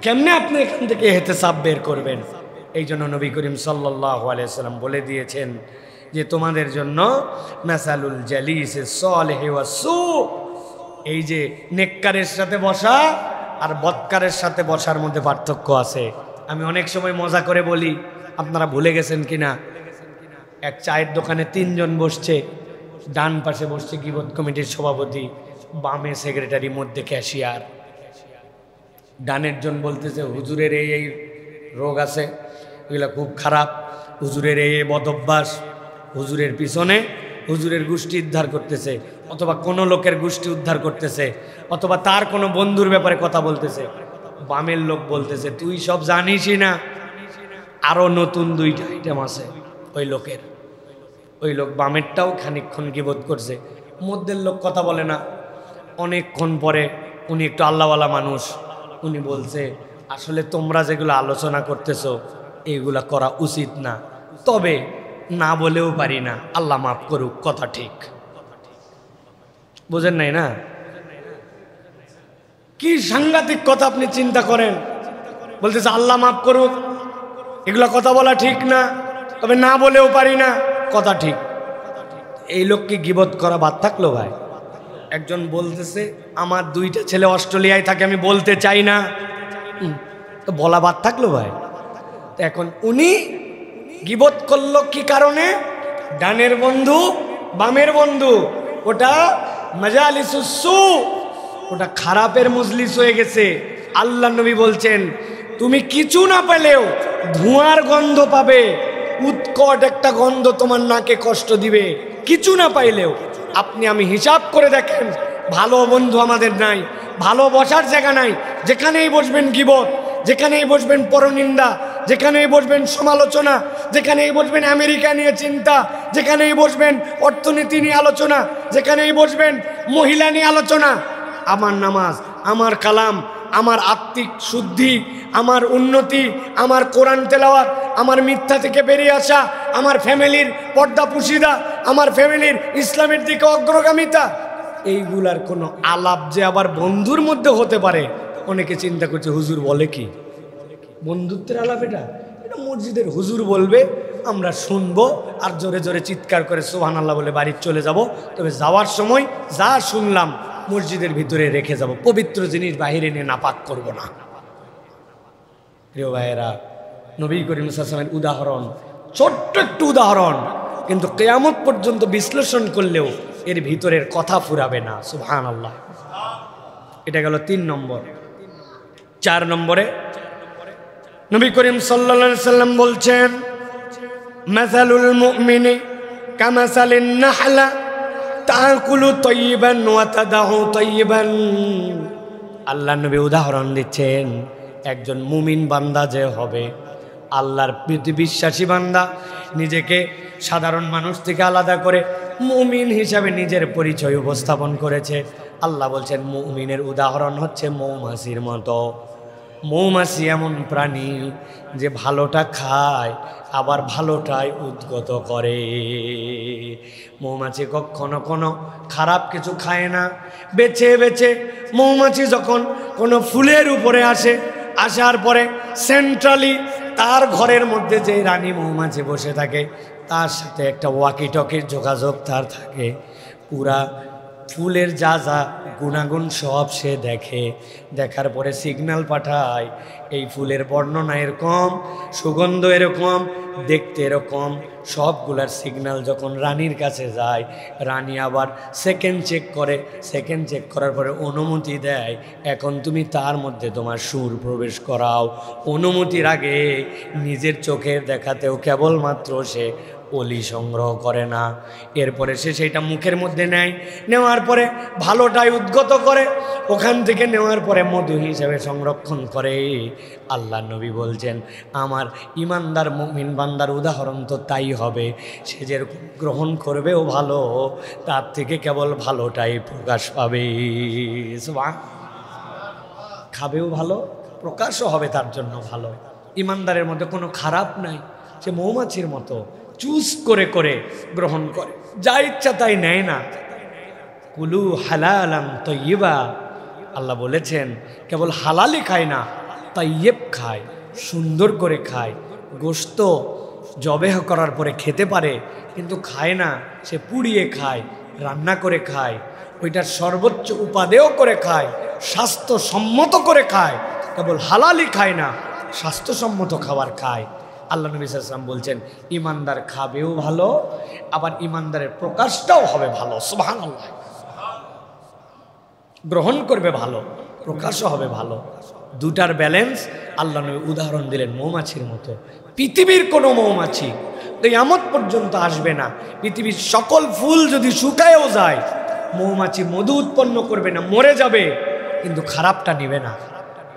কেমনে আপনি এখান থেকে এহতেসাব বের করবেন? এই জন্য নবী করিম সাল্লাল্লাহু আলাইহি ওয়াসাল্লাম বলে দিয়েছেন যে তোমাদের জন্য মাসালুল জালিস সালেহি ওয়াস সু, এই যে নেককারের সাথে বসা আর বদকারের সাথে বসার মধ্যে পার্থক্য আছে। আমি অনেক সময় মজা করে বলি, আপনারা ভুলে গেছেন কিনা, এক চায়ের দোকানে 3 জন বসছে। ডান পাশে বসছে গীবত কমিটির সভাপতি, বামে সেক্রেটারি, মধ্যে ক্যাশিয়ার। ডানের জন বলতেছে হুজুরের এই রোগ আছে, এগুলো খুব খারাপ, হুজুরের এই বদ অভ্যাস, হুজুরের পিছনে হুজুরের গোষ্ঠী উদ্ধার করতেছে, অথবা কোনো লোকের গোষ্ঠী উদ্ধার করতেছে, অথবা তার কোনো বন্ধুর ব্যাপারে কথা বলতেছে। বামের লোক বলতেছে তুই সব জানিসই না, আরো নতুন 2টা আইটেম আছে ওই লোকের। ওই লোক বামেরটাও খানিকক্ষণ গীবত করছে, মধ্যের লোক কথা বলে না। অনেকক্ষণ পরে উনি একটু আল্লাহওয়ালা মানুষ, উনি বলছে আসলে তোমরা যেগুলো আলোচনা করতেছো এগুলা করা উচিত না, তবে না বলেও পারি না, আল্লাহ মাফ করুক, কথা ঠিক। বুঝেন নাই না? কি সাংঘাতিক কথা আপনি চিন্তা করেন। বলতেছে আল্লাহ মাফ করুক, এগুলা কথা বলা ঠিক না, তবে না বলেও পারি না, কথা ঠিক। এই লোককে গীবত করা বাদ থাকলো ভাই? একজন বলতেছে আমার 2টা ছেলে অস্ট্রেলিয়ায় থাকে, আমি বলতে চাই না, তো বলা বাদ থাকলো ভাই? তো এখন উনি গীবত করলো কি কারণে? ডানের বন্ধু বামের বন্ধু, ওটা মাজালিসুস সু, ওটা খারাপের মজলিস হয়ে গেছে। আল্লাহ নবী বলছেন তুমি কিছু না পেলেও ধোঁয়ার গন্ধ পাবে, উৎকট একটা গন্ধ তোমার নাকে কষ্ট দিবে, কিছু না পাইলেও। আপনি আমি হিসাব করে দেখেন, ভালো বন্ধু আমাদের নাই, ভালো বসার জায়গা নাই। যেখানেই বসবেন গীবত, যেখানেই বসবেন পরনিন্দা, যেখানেই বসবেন সমালোচনা, যেখানেই বসবেন আমেরিকা নিয়ে চিন্তা, যেখানেই বসবেন অর্থনীতি নিয়ে আলোচনা, যেখানেই বসবেন মহিলা নিয়ে আলোচনা। আমার নামাজ, আমার কালাম, আমার আত্মিক শুদ্ধি, আমার উন্নতি, আমার কোরআন তেলাওয়াত, আমার মিথ্যা থেকে বেরিয়ে আসা, আমার ফ্যামিলির পর্দা পুশিদা, আমার ফ্যামিলির ইসলামের দিকে অগ্রগামিতা, এইগুলার কোনো আলাপ যে আবার বন্ধুর মধ্যে হতে পারে। অনেকে চিন্তা করছে হুজুর বলে কি বন্ধুত্বের আলাপ? এটা মসজিদের হুজুর বলবে, আমরা শুনবো আর জোরে জোরে চিৎকার করে সুবহানাল্লাহ বলে বাড়ি চলে যাব। তবে যাওয়ার সময় যা শুনলাম মসজিদের ভিতরে রেখে যাব, পবিত্র জিনিস বাহিরে নিয়ে নাপাক করব না। প্রিয় ভাইয়েরা, নবী করিম সাল্লাল্লাহু আলাইহি ওয়াসাল্লামের উদাহরণ ছোট্ট একটু উদাহরণ, কিন্তু কিয়ামত পর্যন্ত বিশ্লেষণ করলেও এর ভিতরের কথা ফুরাবে না। সুবহানাল্লাহ। এটা গেল 3 নম্বর। 4 নম্বরে নবী করিম সাল্লাল্লাহু আলাইহি ওয়াসাল্লাম বলছেন মাসালুল মুমিনি কামাসালিন নাহলা তাকুলু তাইয়িবান ওয়া তাদাউ তাইয়িবান। আল্লাহ নবী উদাহরণ দিচ্ছেন, একজন মুমিন বান্দা যে হবে, আল্লাহর প্রতি বিশ্বাসী বান্দা, নিজেকে সাধারণ মানুষ থেকে আলাদা করে মুমিন হিসাবে নিজের পরিচয় উপস্থাপন করেছে। আল্লাহ বলছেন মুমিনের উদাহরণ হচ্ছে মৌমাছির মতো। মৌমাছি এমন প্রাণী যে ভালোটা খায় আবার ভালোটাই উদ্গত করে। মৌমাছি কখনো কোনো খারাপ কিছু খায় না। বেছে বেছে মৌমাছি যখন কোনো ফুলের উপরে আসে, আসার পরে সেন্ট্রালি তার ঘরের মধ্যে যে রানী মৌমাছি বসে থাকে তার সাথে একটা ওয়াকি টকির যোগাযোগ তার থাকে। পুরা ফুলের যা যা গুণাগুণ সব সে দেখে, দেখার পরে সিগন্যাল পাঠায় এই ফুলের বর্ণনা এরকম, সুগন্ধ এরকম, দেখতে এরকম, সবগুলার সিগন্যাল যখন রানীর কাছে যায়, রানী আবার সেকেন্ড চেক করে, সেকেন্ড চেক করার পরে অনুমতি দেয়, এখন তুমি তার মধ্যে তোমার সুর প্রবেশ করাও। অনুমতির আগে নিজের চোখের দেখাতেও কেবলমাত্র সে অলি সংগ্রহ করে না, এরপরে সে সেইটা মুখের মধ্যে নেয়, নেওয়ার পরে ভালোটাই উদ্গত করে, ওখান থেকে নেওয়ার পরে মধু হিসাবে সংরক্ষণ করে। আল্লাহ নবী বলছেন আমার ইমানদার মুমিন বান্দার উদাহরণ তো তাই হবে, সে যেরকম গ্রহণ করবেও ভালো, তার থেকে কেবল ভালোটাই প্রকাশ পাবে, খাবেও ভালো, প্রকাশও হবে তার জন্য ভালো। ইমানদারের মধ্যে কোনো খারাপ নাই, সে মৌমাছির মতো চুজ করে করে গ্রহণ করে, যা ইচ্ছা তাই নেয় না। কুলু হালালান তয়্যিবা, আল্লাহ বলেছেন কেবল হালালি খায় না, তয়্যিব খায়, সুন্দর করে খায়। গোশত জবেহ করার পরে খেতে পারে, কিন্তু খায় না, সে পুড়িয়ে খায়, রান্না করে খায়, ওইটার সর্বোচ্চ উপাদেয় করে খায়, স্বাস্থ্যসম্মত করে খায়। কেবল হালালি খায় না, স্বাস্থ্যসম্মত খাবার খায়। আল্লাহ নবী সাল্লাল্লাহু আলাইহি ওয়াসাল্লাম বলছেন ইমানদার খাবেও ভালো, আবার ইমানদারের প্রকাশটাও হবে ভালো। সুবহানাল্লাহ, গ্রহণ করবে ভালো, প্রকাশও হবে ভালো, দুটার ব্যালেন্স। আল্লাহ নবী উদাহরণ দিলেন মৌমাছির মতো। পৃথিবীর কোনো মৌমাছি কিয়ামত পর্যন্ত আসবে না, পৃথিবীর সকল ফুল যদি শুকায়ও যায়, মৌমাছি মধু উৎপন্ন করবে না, মরে যাবে, কিন্তু খারাপটা নিবে না,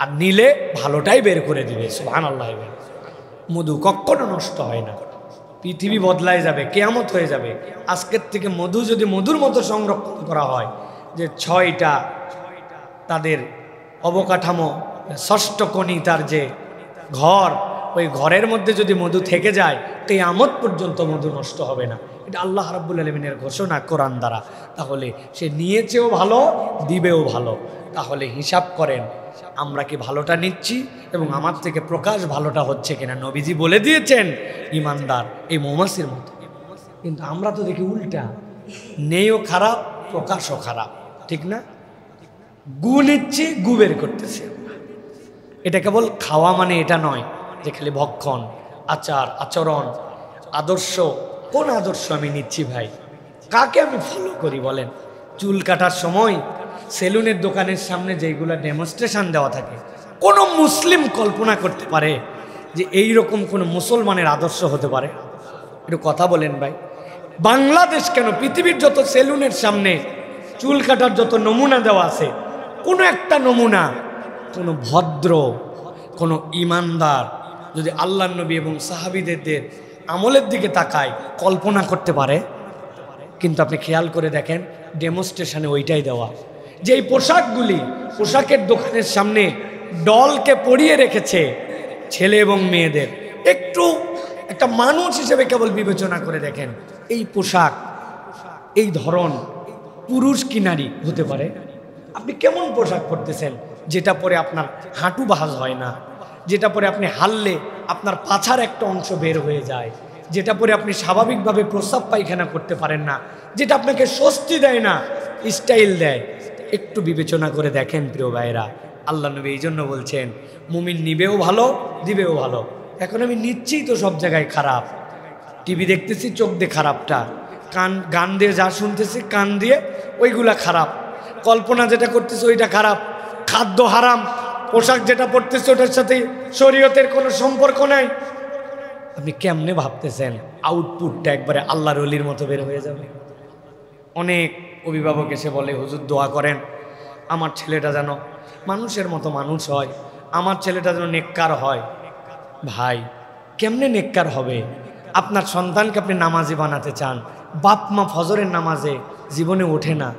আর নিলে ভালোটাই বের করে দিবে। সুবহানাল্লাহ, মধু কখনো নষ্ট হয় না। পৃথিবী বদলায় যাবে, কিয়ামত হয়ে যাবে। আজকের থেকে মধু যদি মধুর মতো সংরক্ষণ করা হয়, যে 6টা তাদের অবকাঠামো, ষষ্ঠ কোণী তার যে ঘর, ওই ঘরের মধ্যে যদি মধু থেকে যায়, কিয়ামত পর্যন্ত মধু নষ্ট হবে না। এটা আল্লাহ রাব্বুল আলামিনের ঘোষণা কোরআন দ্বারা। তাহলে সে নিয়েছেও ভালো, দিবেও ভালো। তাহলে হিসাব করেন আমরা কি ভালোটা নিচ্ছি এবং আমার থেকে প্রকাশ ভালোটা হচ্ছে কিনা। নবীজি বলে দিয়েছেন ইমানদার এই মৌমাছির মতো, কিন্তু আমরা তো দেখি উল্টা, নেইও খারাপ, প্রকাশও খারাপ, ঠিক না? গু নিচ্ছি, গু বের করতেছি। এটা কেবল খাওয়া মানে এটা নয় যে খালি ভক্ষণ, আচার আচরণ, আদর্শ। কোন আদর্শ আমি নিচ্ছি ভাই? কাকে আমি ফলো করি বলেন? চুল কাটার সময় সেলুনের দোকানের সামনে যেগুলো ডেমনস্ট্রেশন দেওয়া থাকে, কোনো মুসলিম কল্পনা করতে পারে যে এই রকম কোনো মুসলমানের আদর্শ হতে পারে? একটু কথা বলেন ভাই। বাংলাদেশ কেন, পৃথিবীর যত সেলুনের সামনে চুল কাটার যত নমুনা দেওয়া আছে, কোনো একটা নমুনা কোনো ভদ্র, কোনো ইমানদার যদি আল্লাহর নবী এবং সাহাবীদের আমলের দিকে তাকায় কল্পনা করতে পারে? কিন্তু আপনি খেয়াল করে দেখেন ডেমনস্ট্রেশনে ওইটাই দেওয়া, যে এই পোশাকগুলি পোশাকের দোকানের সামনে ডলকে পরিয়ে রেখেছে ছেলে এবং মেয়েদের। একটু একটা মানুষ হিসেবে কেবল বিবেচনা করে দেখেন, এই পোশাক, এই ধরন পুরুষ কি নারী হতে পারে? আপনি কেমন পোশাক পরতেছেন যেটা পরে আপনার হাঁটু ভাঁজ হয় না, যেটা পরে আপনি হারলে আপনার পাছার একটা অংশ বের হয়ে যায়, যেটা পরে আপনি স্বাভাবিকভাবে প্রস্রাব পায়খানা করতে পারেন না, যেটা আপনাকে স্বস্তি দেয় না, স্টাইল দেয়। একটু বিবেচনা করে দেখেন প্রিয় ভাইরা। আল্লাহ নবী এই জন্য বলছেন মুমিন নিবেও ভালো, দিবেও ভালো। এখন আমি নিচ্ছিই তো সব জায়গায় খারাপ। টিভি দেখতেছি, চোখ দিয়ে খারাপটা, গান দিয়ে যা শুনতেছি কান দিয়ে ওইগুলা খারাপ, কল্পনা যেটা করতেছে ওইটা খারাপ, খাদ্য হারাম, পোশাক যেটা পরতেছে ওটার সাথে শরীয়তের কোনো সম্পর্ক নাই। আপনি কেমনে ভাবতেছেন আউটপুটটা একবারে আল্লাহর ওলির মতো বের হয়ে যাবে? অনেক অভিভাবক এসে বলে হুজুর দোয়া করেন আমার ছেলেটা যেন মানুষের মতো মানুষ হয়, আমার ছেলেটা যেন নেককার হয়। ভাই কেমনে নেককার হবে? আপনার সন্তানকে আপনি নামাজি বানাতে চান, বাপ মা ফজরের নামাজে জীবনে ওঠে না,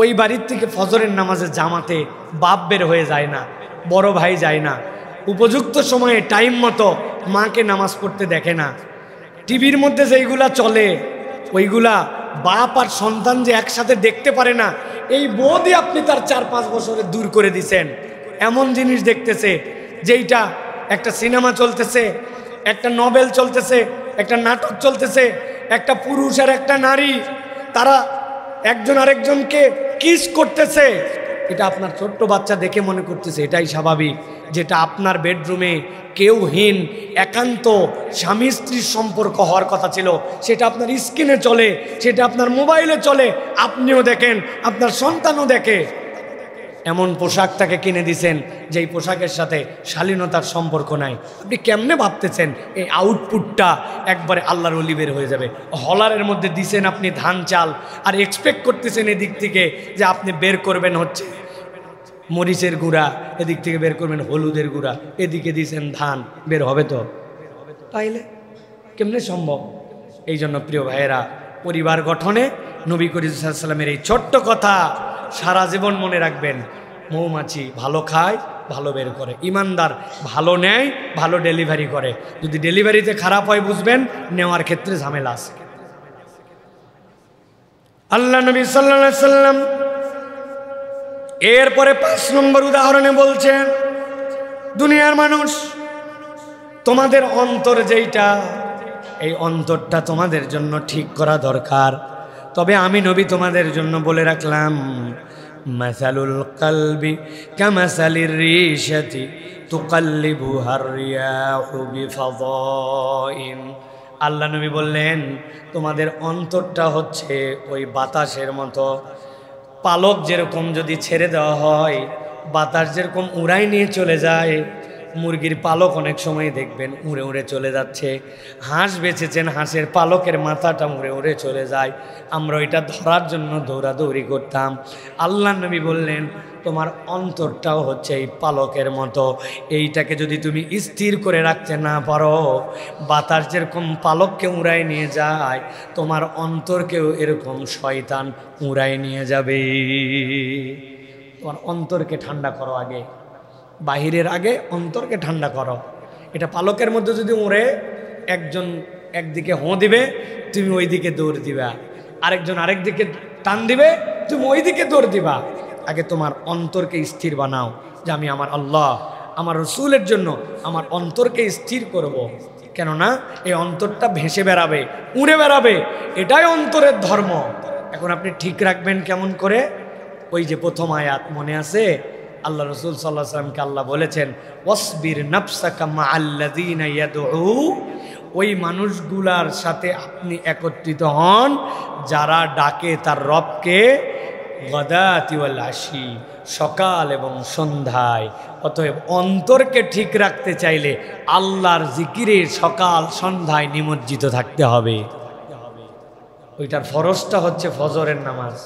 ওই বাড়ির থেকে ফজরের নামাজে জামাতে বাপ বের হয়ে যায় না, বড় ভাই যায় না, উপযুক্ত সময়ে টাইম মতো মাকে নামাজ পড়তে দেখে না, টিভির মধ্যে যেইগুলা চলে ওইগুলা বাপ আর সন্তান যে একসাথে দেখতে পারে না, এই বোধই আপনি তার 4-5 বছরে দূর করে দিছেন। এমন জিনিস দেখতেছে যেইটা একটা সিনেমা চলতেছে, একটা নভেল চলতেছে, একটা নাটক চলতেছে, একটা পুরুষ আর একটা নারী তারা একজন আরেকজনকে কিস করতেছে, এটা আপনার ছোট্ট বাচ্চা দেখে মনে করতেছে এটাই স্বাভাবিক। যেটা আপনার বেডরুমে কেউহীন একান্ত স্বামী স্ত্রীর সম্পর্ক হওয়ার কথা ছিল, সেটা আপনার স্ক্রিনে চলে, সেটা আপনার মোবাইলে চলে, আপনিও দেখেন, আপনার সন্তানও দেখে। এমন পোশাক তাকে কিনে দিছেন যেই পোশাকের সাথে শালীনতার সম্পর্ক নাই। আপনি কেমনে ভাবতেছেন এই আউটপুটটা একবারে আল্লাহর ওলি বের হয়ে যাবে? হলারের মধ্যে দিছেন আপনি ধান চাল, আর এক্সপেক্ট করতেছেন এদিক থেকে যে আপনি বের করবেন হচ্ছে মরিচের গুঁড়া, এদিক থেকে বের করবেন হলুদের গুঁড়া, এদিকে দিছেন ধান, বের হবে তো? তাইলে কেমনে সম্ভব? এই জন্য প্রিয় ভাইয়েরা, পরিবার গঠনে নবী করিম সাল্লাল্লাহু আলাইহি ওয়াসাল্লামের এই ছোট্ট কথা সারা জীবন মনে রাখবেন। মৌমাছি ভালো খায়, ভালো বের করে, ইমানদার ভালো নেয়, ভালো ডেলিভারি করে। যদি ডেলিভারিতে খারাপ হয় বুঝবেন নেওয়ার ক্ষেত্রে ঝামেলা আছে। আল্লাহ নবী সাল্লাল্লাহু আলাইহি ওয়াসাল্লাম এরপরে 5 নম্বর উদাহরণে বলছেন, দুনিয়ার মানুষ, তোমাদের অন্তর যেইটা, এই অন্তরটা তোমাদের জন্য ঠিক করা দরকার। তবে আমি নবী তোমাদের জন্য বলে রাখলাম, মাসালুল কলবি কামাসালির রিশাতি তুকাল্লিবুহার রিয়াহু বিফাদাইন। আল্লাহ নবী বললেন, তোমাদের অন্তরটা হচ্ছে ওই বাতাসের মতো। পালক যেরকম যদি ছেড়ে দেওয়া হয়, বাতাস যেরকম উড়াই নিয়ে চলে যায়, মুরগির পালক অনেক সময় দেখবেন উড়ে উড়ে চলে যাচ্ছে। হাঁস বেচেছেন, হাঁসের পালকের মাথাটা উড়ে উড়ে চলে যায়, আমরা ওইটা ধরার জন্য দৌড়াদৌড়ি করতাম। আল্লাহ নবী বললেন, তোমার অন্তরটাও হচ্ছে এই পালকের মতো। এইটাকে যদি তুমি স্থির করে রাখতে না পারো, বাতাস যেরকম পালককে উড়াই নিয়ে যায়, তোমার অন্তরকেও এরকম শয়তান উড়াই নিয়ে যাবে। তোমার অন্তরকে ঠান্ডা করো আগে, বাহিরের আগে অন্তরকে ঠান্ডা করো। এটা পালকের মধ্যে যদি উড়ে, একজন একদিকে হোঁ দিবে, তুমি ওই দিকে দৌড় দিবা, আরেকজন আরেক দিকে টান দিবে, তুমি ওই দিকে দৌড় দিবা। আগে তোমার অন্তরকে স্থির বানাও যে আমি আমার আল্লাহ, আমার রসুলের জন্য আমার অন্তরকে স্থির করব। কেননা এই অন্তরটা ভেসে বেড়াবে, উড়ে বেড়াবে, এটাই অন্তরের ধর্ম। এখন আপনি ঠিক রাখবেন কেমন করে? ওই যে প্রথম আয়াত মনে আছে, আল্লাহ রসুল সাল্লাল্লাহু আলাইহি ওয়াসাল্লামকে আল্লাহ বলেছেন, ওয়াসবির নাফসাকা মাআল্লাযীনা ইয়াদউ, ওই মানুষগুলার সাথে আপনি একত্রিত হন যারা ডাকে তার রবকে, গাদাতি ওয়াল আশি, সকাল এবং সন্ধ্যায়। অতএব অন্তরকে ঠিক রাখতে চাইলে আল্লাহর জিকিরে সকাল সন্ধ্যায় নিমজ্জিত থাকতে হবে। ওইটার ফরজটা হচ্ছে ফজরের নামাজ,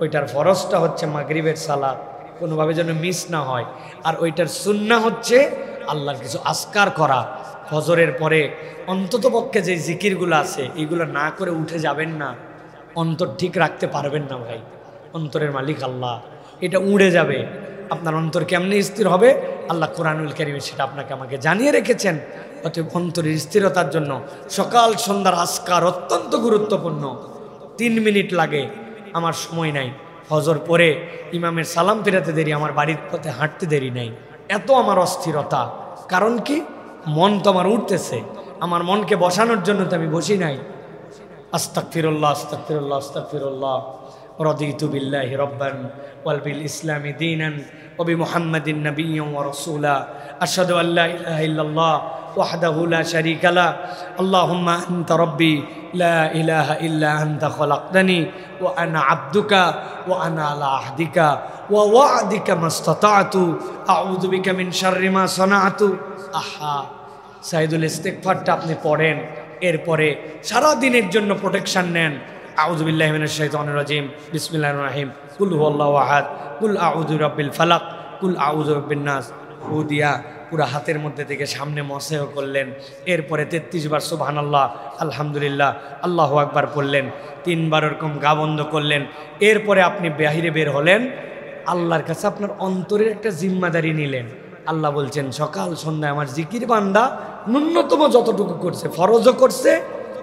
ওইটার ফরজটা হচ্ছে মাগরিবের সালাত, কোনোভাবে যেন মিস না হয়। আর ওইটার সুন্নাহ হচ্ছে আল্লাহর কিছু আজকার করা। ফজরের পরে অন্তত পক্ষে যে জিকিরগুলো আছে এইগুলো না করে উঠে যাবেন না, অন্তর ঠিক রাখতে পারবেন না ভাই। অন্তরের মালিক আল্লাহ, এটা উড়ে যাবে। আপনার অন্তর কেমনে স্থির হবে আল্লাহ কোরআনুল কারীমে সেটা আপনাকে আমাকে জানিয়ে রেখেছেন। অতএব অন্তরের স্থিরতার জন্য সকাল সন্ধ্যার আজকার অত্যন্ত গুরুত্বপূর্ণ। 3 মিনিট লাগে, আমার সময় নাই। ফজর পরে ইমামের সালাম ফেরাতে দেরি, আমার বাড়ির পথে হাঁটতে দেরি নাই। এত আমার অস্থিরতা, কারণ কি? মন তো আমার উঠতেছে, আমার মনকে বসানোর জন্য তো আমি বসি নাই। আস্তাগফিরুল্লাহ আস্তাগফিরুল্লাহ আস্তাগফিরুল্লাহ, রাদিতু বিল্লাহি রাব্বান ওয়াল বিল ইসলামি দীনান ওয়া বিমুহাম্মাদিন নাবিয়্যান ওয়া রাসূলা, আশহাদু আল্লা ইলাহা ইল্লাল্লাহ ওয়াহদাহু লা শারীকা লা, আল্লাহুম্মা আনতা রাব্বি লা ইলাহা ইল্লা আনতা খালাকতানি ওয়া আনা আবদুকা ওয়া আনা আলা আহদিকা ওয়া ওয়া'দিকা মাসতাতা'তু আউযু বিকা মিন শাররি মা সানা'তু। আহা, সাইদুল ইস্তিগফারটা আপনি পড়েন, এরপরে সারা দিনের জন্য প্রোটেকশন নেন। আউযু বিল্লাহি মিনাশ শাইতানির রাজিম, বিসমিল্লাহির রহমানির রহিম, কুল হুয়াল্লাহু আহাদ, কুল আউযু বিরাব্বিল ফালাক, কুল আউযু বিরাব্বিন নাস। হু দিয়া পুরা হাতের মধ্যে থেকে সামনে মসেহ করলেন। এরপরে 33 বার সুবহানাল্লাহ, আলহামদুলিল্লাহ, আল্লাহু আকবার পড়লেন। 3 বার এরকম গা বন্ধ করলেন। এরপরে আপনি বাহিরে বের হলেন, আল্লাহর কাছে আপনার অন্তরের একটা জিম্মাদারি নিলেন। আল্লাহ বলছেন, সকাল সন্ধ্যায় আমার জিকির বান্দা ন্যূনতম যতটুকু করছে, ফরজও করছে,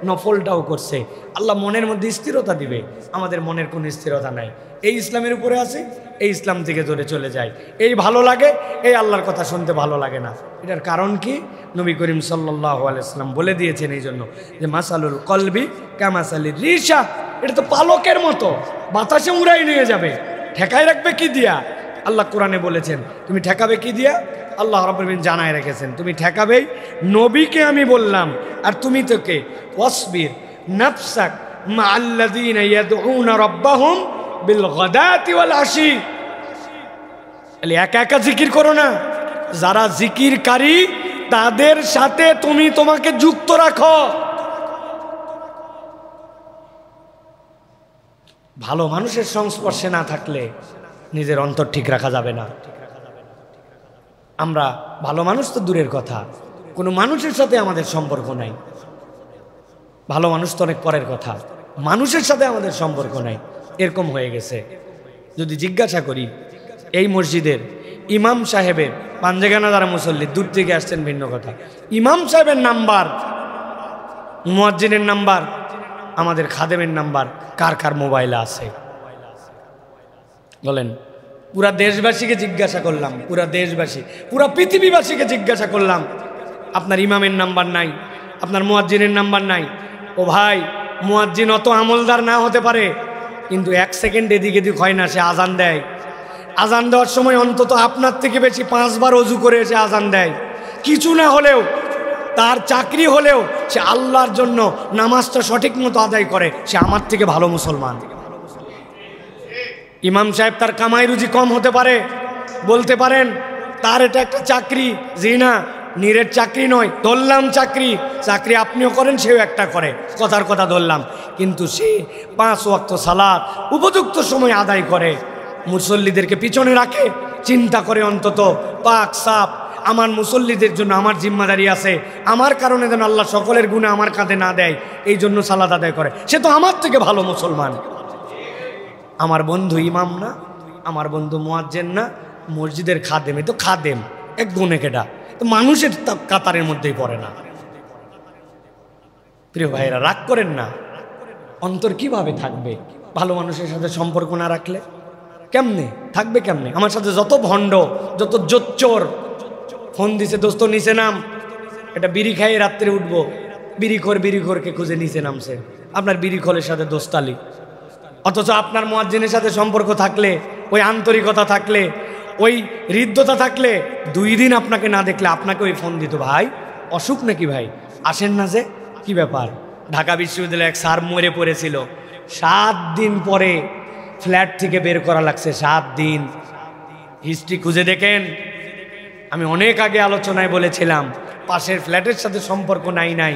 নফলটাও করছে। আল্লাহ মনের মধ্যে স্থিরতা দিবে। আমাদের মনের কোনো স্থিরতা নাই, এই ইসলামের উপরে আছে, এই ইসলাম থেকে দূরে চলে যায়। এই ভালো লাগে, এই আল্লাহর কথা শুনতে ভালো লাগে না। এটার কারণ কি? নবী করিম সাল্লাল্লাহু আলাইহি ওয়াসাল্লাম বলে দিয়েছেন এই জন্য যে মাসালুল কলবি কামাসালির রিশা, এটা তো পালকের মতো, বাতাসে উড়াই নিয়ে যাবে। ঠেকায় রাখবে কি দিয়া? আল্লাহ কোরআনে বলেছেন তুমি ঠেকাবে কি দিয়া? আল্লাহ রাব্বুল আলামিন জানায় রেখেছেন তুমি ঠেকাবেই নবীকে। আমি বললাম আর তুমি তোকে ওয়াসবির নাফসাক মাআল্লাযীনা ইয়াদউনা রাব্বাহুম বিল গাদাতি ওয়াল আশি। একা একা জিকির করো না, যারা জিকিরকারী তাদের সাথে তুমি তোমাকে যুক্ত রাখো। ভালো মানুষের সংস্পর্শে না থাকলে নিজের অন্তর ঠিক রাখা যাবে না। আমরা ভালো মানুষ তো দূরের কথা, কোনো মানুষের সাথে আমাদের সম্পর্ক নাই। ভালো মানুষ তো অনেক পরের কথা, মানুষের সাথে আমাদের সম্পর্ক নাই, এরকম হয়ে গেছে। যদি জিজ্ঞাসা করি এই মসজিদের ইমাম সাহেবের পাঞ্জেগানা যারা মুসল্লি দূর থেকে আসছেন ভিন্ন কথা, ইমাম সাহেবের নাম্বার, মুয়াজ্জিনের নাম্বার, আমাদের খাদেমের নাম্বার কার কার মোবাইলে আছে বলেন? পুরা দেশবাসীকে জিজ্ঞাসা করলাম, পুরা দেশবাসী পুরা পৃথিবীবাসীকে জিজ্ঞাসা করলাম আপনার ইমামের নাম্বার নাই, আপনার মুয়াজ্জিনের নাম্বার নাই। ও ভাই, মুয়াজ্জিন অত আমলদার না হতে পারে, কিন্তু 1 সেকেন্ড এদিক এদিক হয় না, সে আজান দেয়। আজান দেওয়ার সময় অন্তত আপনার থেকে বেশি 5 বার অজু করে এসে আজান দেয়। কিছু না হলেও, তার চাকরি হলেও সে আল্লাহর জন্য নামাজটা সঠিক মতো আদায় করে, সে আমার থেকে ভালো মুসলমান। ইমাম সাহেব তার কামাই রুজি কম হতে পারে, বলতে পারেন তার এটা একটা চাকরি, জি না, নীরের চাকরি নয়, ধরলাম চাকরি, চাকরি আপনিও করেন সেও একটা করে, কথার কথা ধরলাম, কিন্তু সে 5 ওয়াক্ত সালাত উপযুক্ত সময় আদায় করে, মুসল্লিদেরকে পিছনে রাখে, চিন্তা করে অন্তত পাক সাপ আমার মুসল্লিদের জন্য আমার জিম্মাদারি আছে, আমার কারণে যেন আল্লাহ সকলের গুণে আমার কাঁধে না দেয়, এই জন্য সালাত আদায় করে, সে তো আমার থেকে ভালো মুসলমান। আমার বন্ধু ইমাম না, আমার বন্ধু মুয়াজ্জিন না, মসজিদের খাদেম, এ তো খাদেম, এক গুণে কেটা, তো মানুষের কাতারের মধ্যেই পড়ে না। প্রিয় ভাইরা, রাগ করেন না, অন্তর কিভাবে থাকবে ভালো মানুষের সাথে সম্পর্ক না রাখলে? কেমনে থাকবে, কেমনে? আমার সাথে যত ভণ্ড, যত জোচ্চোর ফোন দিছে, দোস্ত নিচে নাম, এটা বিড়ি খাইয়ে রাত্রে উঠবো, বিড়িখোরকে খুঁজে নিচে নামছে, আপনার বিড়িখোরের সাথে দোস্তালি। অথচ আপনার মুয়াজ্জিনের সাথে সম্পর্ক থাকলে, ওই আন্তরিকতা থাকলে, ওই হৃদ্যতা থাকলে 2 দিন আপনাকে না দেখলে আপনাকে ওই ফোন দিত, ভাই অসুখ নাকি ভাই, আসেন না যে, কি ব্যাপার? ঢাকা বিশ্ববিদ্যালয়ে এক স্যার মরে পড়েছিল, 7 দিন পরে ফ্ল্যাট থেকে বের করা লাগছে, 7 দিন। হিস্ট্রি খুঁজে দেখেন, আমি অনেক আগে আলোচনায় বলেছিলাম পাশের ফ্ল্যাটের সাথে সম্পর্ক নাই,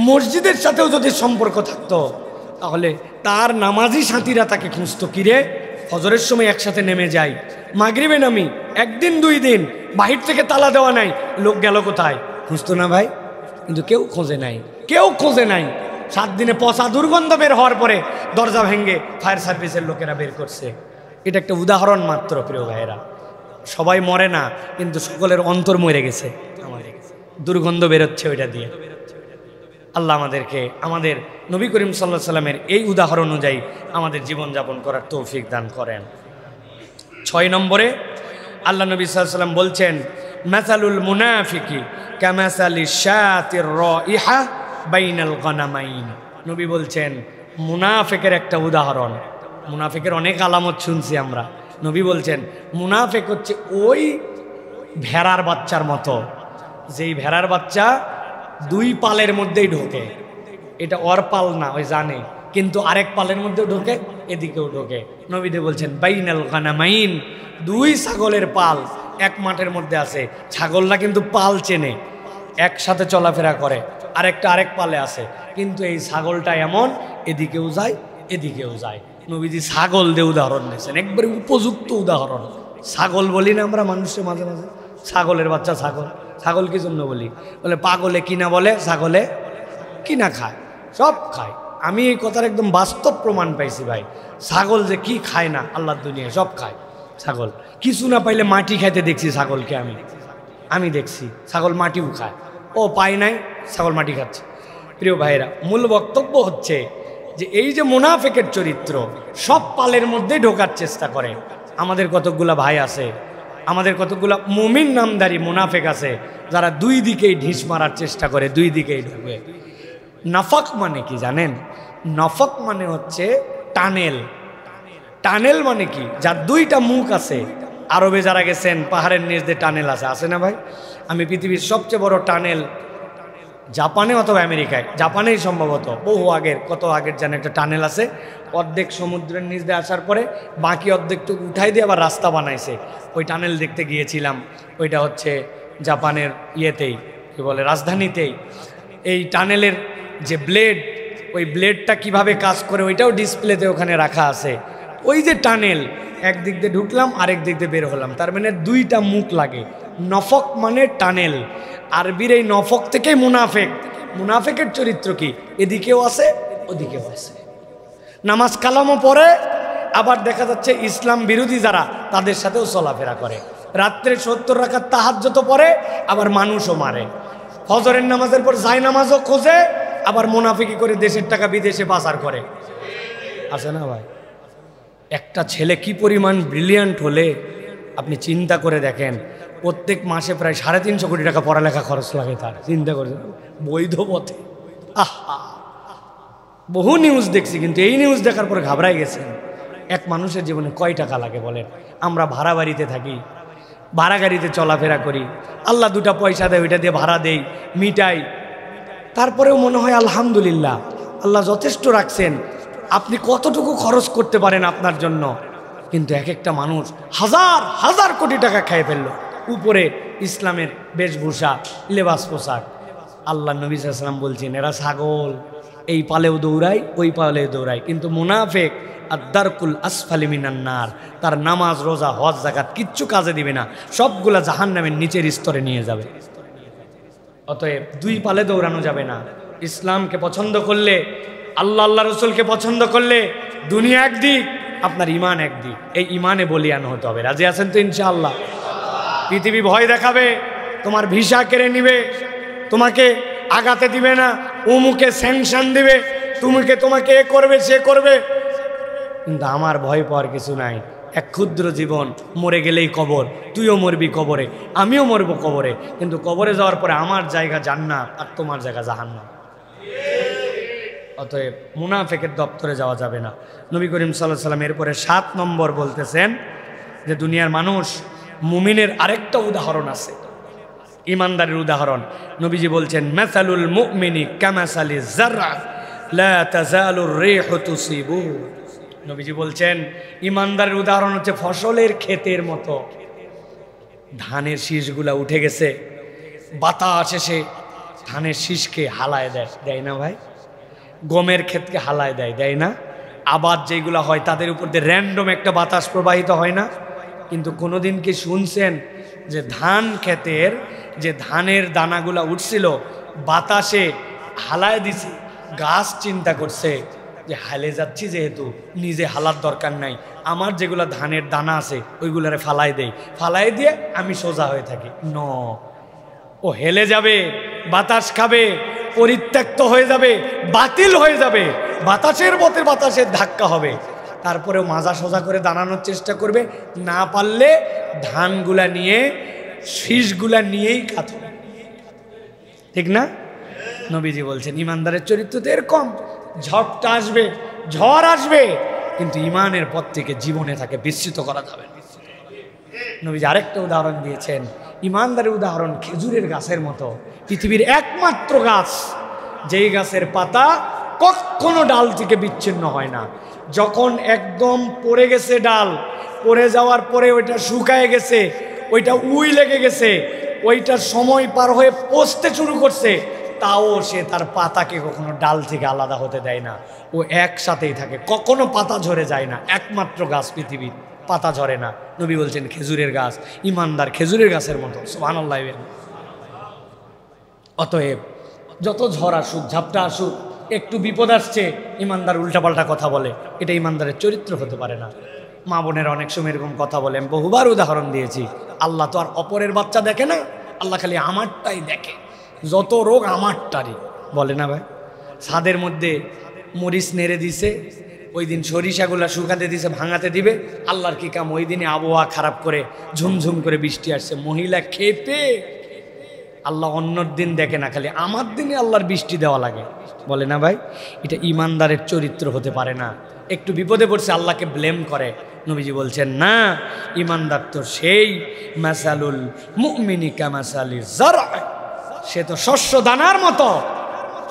মসজিদের সাথেও যদি সম্পর্ক থাকতো তাহলে তার নামাজি সাথীরা তাকে খুঁজতো, কিরে ফজরের সময় একসাথে নেমে যাই, মাগরিবে নামি, 1 দিন 2 দিন বাহির থেকে তালা দেওয়া নাই, লোক গেল কোথায়, খুঁজতো না ভাই? কিন্তু কেউ খোঁজে নাই, কেউ খোঁজে নাই। 7 দিনে পচা দুর্গন্ধ বের হওয়ার পরে দরজা ভেঙে ফায়ার সার্ভিসের লোকেরা বের করছে। এটা একটা উদাহরণ মাত্র প্রিয় ভাইয়েরা, সবাই মরে না, কিন্তু সকলের অন্তর মরে গেছে, দুর্গন্ধ বেরোচ্ছে ওইটা দিয়ে। আল্লাহ আমাদেরকে আমাদের নবী করিম সাল্লাল্লাহু আলাইহি সাল্লামের এই উদাহরণ অনুযায়ী আমাদের জীবনযাপন করার তৌফিক দান করেন। 6 নম্বরে আল্লাহ নবী সাল্লাল্লাহু আলাইহি সাল্লাম বলছেন, মাসালুল মুনাফিকি কামাসালিশ শাতির রাইহা বাইনাল গনামাইন। নবী বলছেন মুনাফিকের একটা উদাহরণ, মুনাফিকের অনেক আলামত শুনছি আমরা, নবী বলছেন মুনাফিক হচ্ছে ওই ভেড়ার বাচ্চার মতো, যেই ভেড়ার বাচ্চা 2 পালের মধ্যেই ঢোকে, এটা ওর পাল না, ওই জানে, কিন্তু আরেক পালের মধ্যেও ঢোকে, এদিকেও ঢোকে। নবীদে বলছেন বাইনাল গানামাইন, 2 ছাগলের পাল এক মাঠের মধ্যে আছে, ছাগলরা কিন্তু পাল চেনে, একসাথে চলাফেরা করে, আরেকটা আরেক পালে আছে, কিন্তু এই ছাগলটা এমন এদিকেও যায় এদিকেও যায়। নবীজি ছাগল দিয়ে উদাহরণ দিয়েছেন, একবারে উপযুক্ত উদাহরণ। ছাগল বলি না আমরা মানুষের মাঝে মাঝে, ছাগলের বাচ্চা ছাগল, ছাগল কি জন্য বলি? বলে পাগলে কিনা বলে, ছাগলে কিনা খায়, সব খায়। আমি এই কথার একদম বাস্তব প্রমাণ পাইছি ভাই, ছাগল যে কি খায় না আল্লাহর দুনিয়ায়, সব খায় ছাগল। কিছু না পাইলে মাটি খাইতে দেখছি ছাগলকে, আমি দেখছি ছাগল মাটিও খায়, ও পায় নাই ছাগল মাটি খাচ্ছে। প্রিয় ভাইরা, মূল বক্তব্য হচ্ছে যে এই যে মুনাফিকের চরিত্র সব পালের মধ্যে ঢোকার চেষ্টা করে। আমাদের কতকগুলা ভাই আছে, আমাদের কতগুলা মুমিন নামদারি মুনাফিক আছে যারা 2 দিকেই ঢিস মারার চেষ্টা করে, 2 দিকেই ঢুকে। নাফাক মানে কি জানেন? নফক মানে হচ্ছে টানেল। টানেল মানে কি? যার 2টা মুখ আছে, আরবে যারা গেছেন পাহাড়ের নিচ দিয়ে টানেল আছে না ভাই? আমি পৃথিবীর সবচেয়ে বড় টানেল জাপানে অথবা আমেরিকায়, জাপানেই সম্ভবত বহু আগের, কত আগের যেন একটা টানেল আছে, অর্ধেক সমুদ্রের নিচ দিয়ে আসার পরে বাকি অর্ধেকটুকু উঠাই দিয়ে আবার রাস্তা বানাইছে। ওই টানেল দেখতে গিয়েছিলাম, ওইটা হচ্ছে জাপানের ইয়েতেই, কি বলে, রাজধানীতেই। এই টানেলের যে ব্লেড, ওই ব্লেডটা কিভাবে কাজ করে ওইটাও ডিসপ্লেতে ওখানে রাখা আছে। ওই যে টানেল, একদিক দিয়ে ঢুকলাম আরেক দিক দিয়ে বের হলাম, তার মানে দুইটা মুখ লাগে। নফক মানে টানেল, আরবির এই নফক থেকেই মুনাফেক। মুনাফেকের চরিত্র কি? এদিকেও আছে ওদিকেও আছে, নামাজ কালামও পড়ে, আবার দেখা যাচ্ছে ইসলাম বিরোধী যারা তাদের সাথেও চলাফেরা করে। রাত্রে 70 রাকাত তাহাজ্জুদ পড়ে, আবার মানুষও মারে। ফজরের নামাজের পর জায় নামাজও খোঁজে, আবার মুনাফিকি করে দেশের টাকা বিদেশে পাচার করে। আছে না ভাই? একটা ছেলে কি পরিমাণ ব্রিলিয়ান্ট হলে আপনি চিন্তা করে দেখেন, প্রত্যেক মাসে প্রায় 350 কোটি টাকা পড়ালেখা খরচ লাগে তার। চিন্তা করে বৈধ পথে। আহা, বহু নিউজ দেখছি, কিন্তু এই নিউজ দেখার পরে ঘাবড়াই গেছেন। এক মানুষের জীবনে কয় টাকা লাগে বলেন? আমরা ভাড়া বাড়িতে থাকি, ভাড়া গাড়িতে চলাফেরা করি, আল্লাহ 2টা পয়সা দেয়, ওইটা দিয়ে ভাড়া দেই, মিটাই, তারপরেও মনে হয় আলহামদুলিল্লাহ আল্লাহ যথেষ্ট রাখছেন। আপনি কতটুকু খরচ করতে পারেন আপনার জন্য? কিন্তু এক একটা মানুষ হাজার হাজার কোটি টাকা খেয়ে ফেললো, উপরে ইসলামের বেশভূষা, লেবাস, পোশাক। আল্লাহ নবী সাল্লাল্লাহু আলাইহি ওয়াসাল্লাম বলছেন, এরা ছাগল, এই পালেও দৌড়ায় ওই পালেও দৌড়ায়, কিন্তু মুনাফিক আদ-দারকুল আসফালি মিনান নার, তার নামাজ, রোজা, হজ, যাকাত কিচ্ছু কাজে দিবে না, সবগুলা জাহান্নামের নিচের স্তরে নিয়ে যাবে। অতএব 2 পালে দৌড়ানো যাবে না। ইসলামকে পছন্দ করলে, আল্লাহ রসুলকে পছন্দ করলে দুনিয়া একদিক, আপনার ইমান একদিক। এই ইমানে বলিয়ান হতে হবে। রাজি আছেন তো ইনশাআল্লাহ? পৃথিবী ভয় দেখাবে, তোমার ভিসা কেড়ে নিবে, তোমাকে আগাতে দিবে না, অমুকে স্যাংশন দিবে, তোমাকে এ করবে সে করবে, কিন্তু আমার ভয় পাওয়ার কিছু নাই। এক ক্ষুদ্র জীবন, মরে গেলেই কবর, তুইও মরবি কবরে, আমিও মরবো কবরে, কিন্তু কবরে যাওয়ার পরে আমার জায়গা জান্নাত আর তোমার জায়গা জাহান্নাম। অতএব মুনাফিকের দপ্তরে যাওয়া যাবে না। নবী করিম সাল্লাল্লাহু আলাইহি ওয়াসাল্লাম এরপরে 7 নম্বর বলতেছেন যে দুনিয়ার মানুষ, মুমিনের আরেকটা উদাহরণ আছে, ইমানদারের উদাহরণ। নবীজি বলছেন, মাসালুল মুমিনি কামাসালি যাররা লা তাজালুর রিহু তুসিবু। নবীজি বলছেন, ইমানদারের উদাহরণ হচ্ছে ফসলের ক্ষেতের মতো। ধানের শীষগুলা উঠে গেছে, বাতাস এসে ধানের শীষকে হালায় দেয় না ভাই? গমের ক্ষেতকে হালায় দেয় না? আবার যেগুলো হয় তাদের উপর দিয়ে র্যান্ডম একটা বাতাস প্রবাহিত হয় না? কিন্তু কোনোদিন কি শুনছেন যে ধান ক্ষেতের যে ধানের দানাগুলা উঠছিল, বাতাসে হালায় দিছে, গাছ চিন্তা করছে যে হালে যাচ্ছি যেহেতু, নিজে হালার দরকার নাই, আমার যেগুলো ধানের দানা আছে ওইগুলারে ফালাই দেই, ফালাই দিয়ে আমি সোজা হয়ে থাকি। ন, ও হেলে যাবে, বাতাস খাবে, পরিত্যক্ত হয়ে যাবে, বাতিল হয়ে যাবে, বাতাসের মতে বাতাসের ধাক্কা হবে, তারপরেও মাজা সোজা করে দাঁড়ানোর চেষ্টা করবে, না পারলে ধানগুলা নিয়ে, শীষগুলা নিয়েই কাত হবে। ঠিক না? নবীজি বলছেন ইমানদারের চরিত্র তো এরকম। ঝড়টা আসবে, ঝড় আসবে, কিন্তু ইমানের পথ থেকে জীবনে তাকে বিস্মিত করা যাবে। নবীজি আরেকটা উদাহরণ দিয়েছেন, ইমানদারের উদাহরণ খেজুরের গাছের মতো। পৃথিবীর একমাত্র গাছ যেই গাছের পাতা কখনো ডাল থেকে বিচ্ছিন্ন হয় না। যখন একদম পড়ে গেছে ডাল, পড়ে যাওয়ার পরে ওইটা শুকায় গেছে, ওইটা উই লেগে গেছে, ওইটার সময় পার হয়ে পচতে শুরু করছে, তাও সে তার পাতাকে কখনো ডাল থেকে আলাদা হতে দেয় না, ও একসাথেই থাকে, কখনো পাতা ঝরে যায় না। একমাত্র গাছ পৃথিবীর, পাতা ঝরে না। নবী বলছেন খেজুরের গাছ, ইমানদার খেজুরের গাছের মতো। সুবহানাল্লাহ। অতএব যত ঝড় আসুক, ঝাপটা আসুক, একটু বিপদ আসছে, ইমানদার উল্টাপাল্টা কথা বলে, এটা ইমানদারের চরিত্র হতে পারে না। মা বোনের অনেক সময় এরকম কথা বলে, আমি বহুবার উদাহরণ দিয়েছি। আল্লাহ তো আর অপরের বাচ্চা দেখে না, আল্লাহ খালি আমারটাই দেখে, যত রোগ আমারটারই, বলে না ভাই? ছাদের মধ্যে মরিচ নেড়ে দিছে, ওই দিন সরিষাগুলা শুকাতে দিছে, ভাঙাতে দিবে, আল্লাহর কি কাম, ওই দিনে আবহাওয়া খারাপ করে ঝুমঝুম করে বৃষ্টি আসছে, মহিলা খেপে, আল্লাহ অন্যর দিন দেখে না, খালি আমার দিনে আল্লাহর বৃষ্টি দেওয়া লাগে, বলে না ভাই? এটা ইমানদারের চরিত্র হতে পারে না। একটু বিপদে পড়ছে আল্লাহকে ব্লেম করে, নবীজি বলছেন না, ইমানদার তো সেই মাসালুল মুমিনি কামাসালিজ যারআ, সে তো শস্য দানার মতো,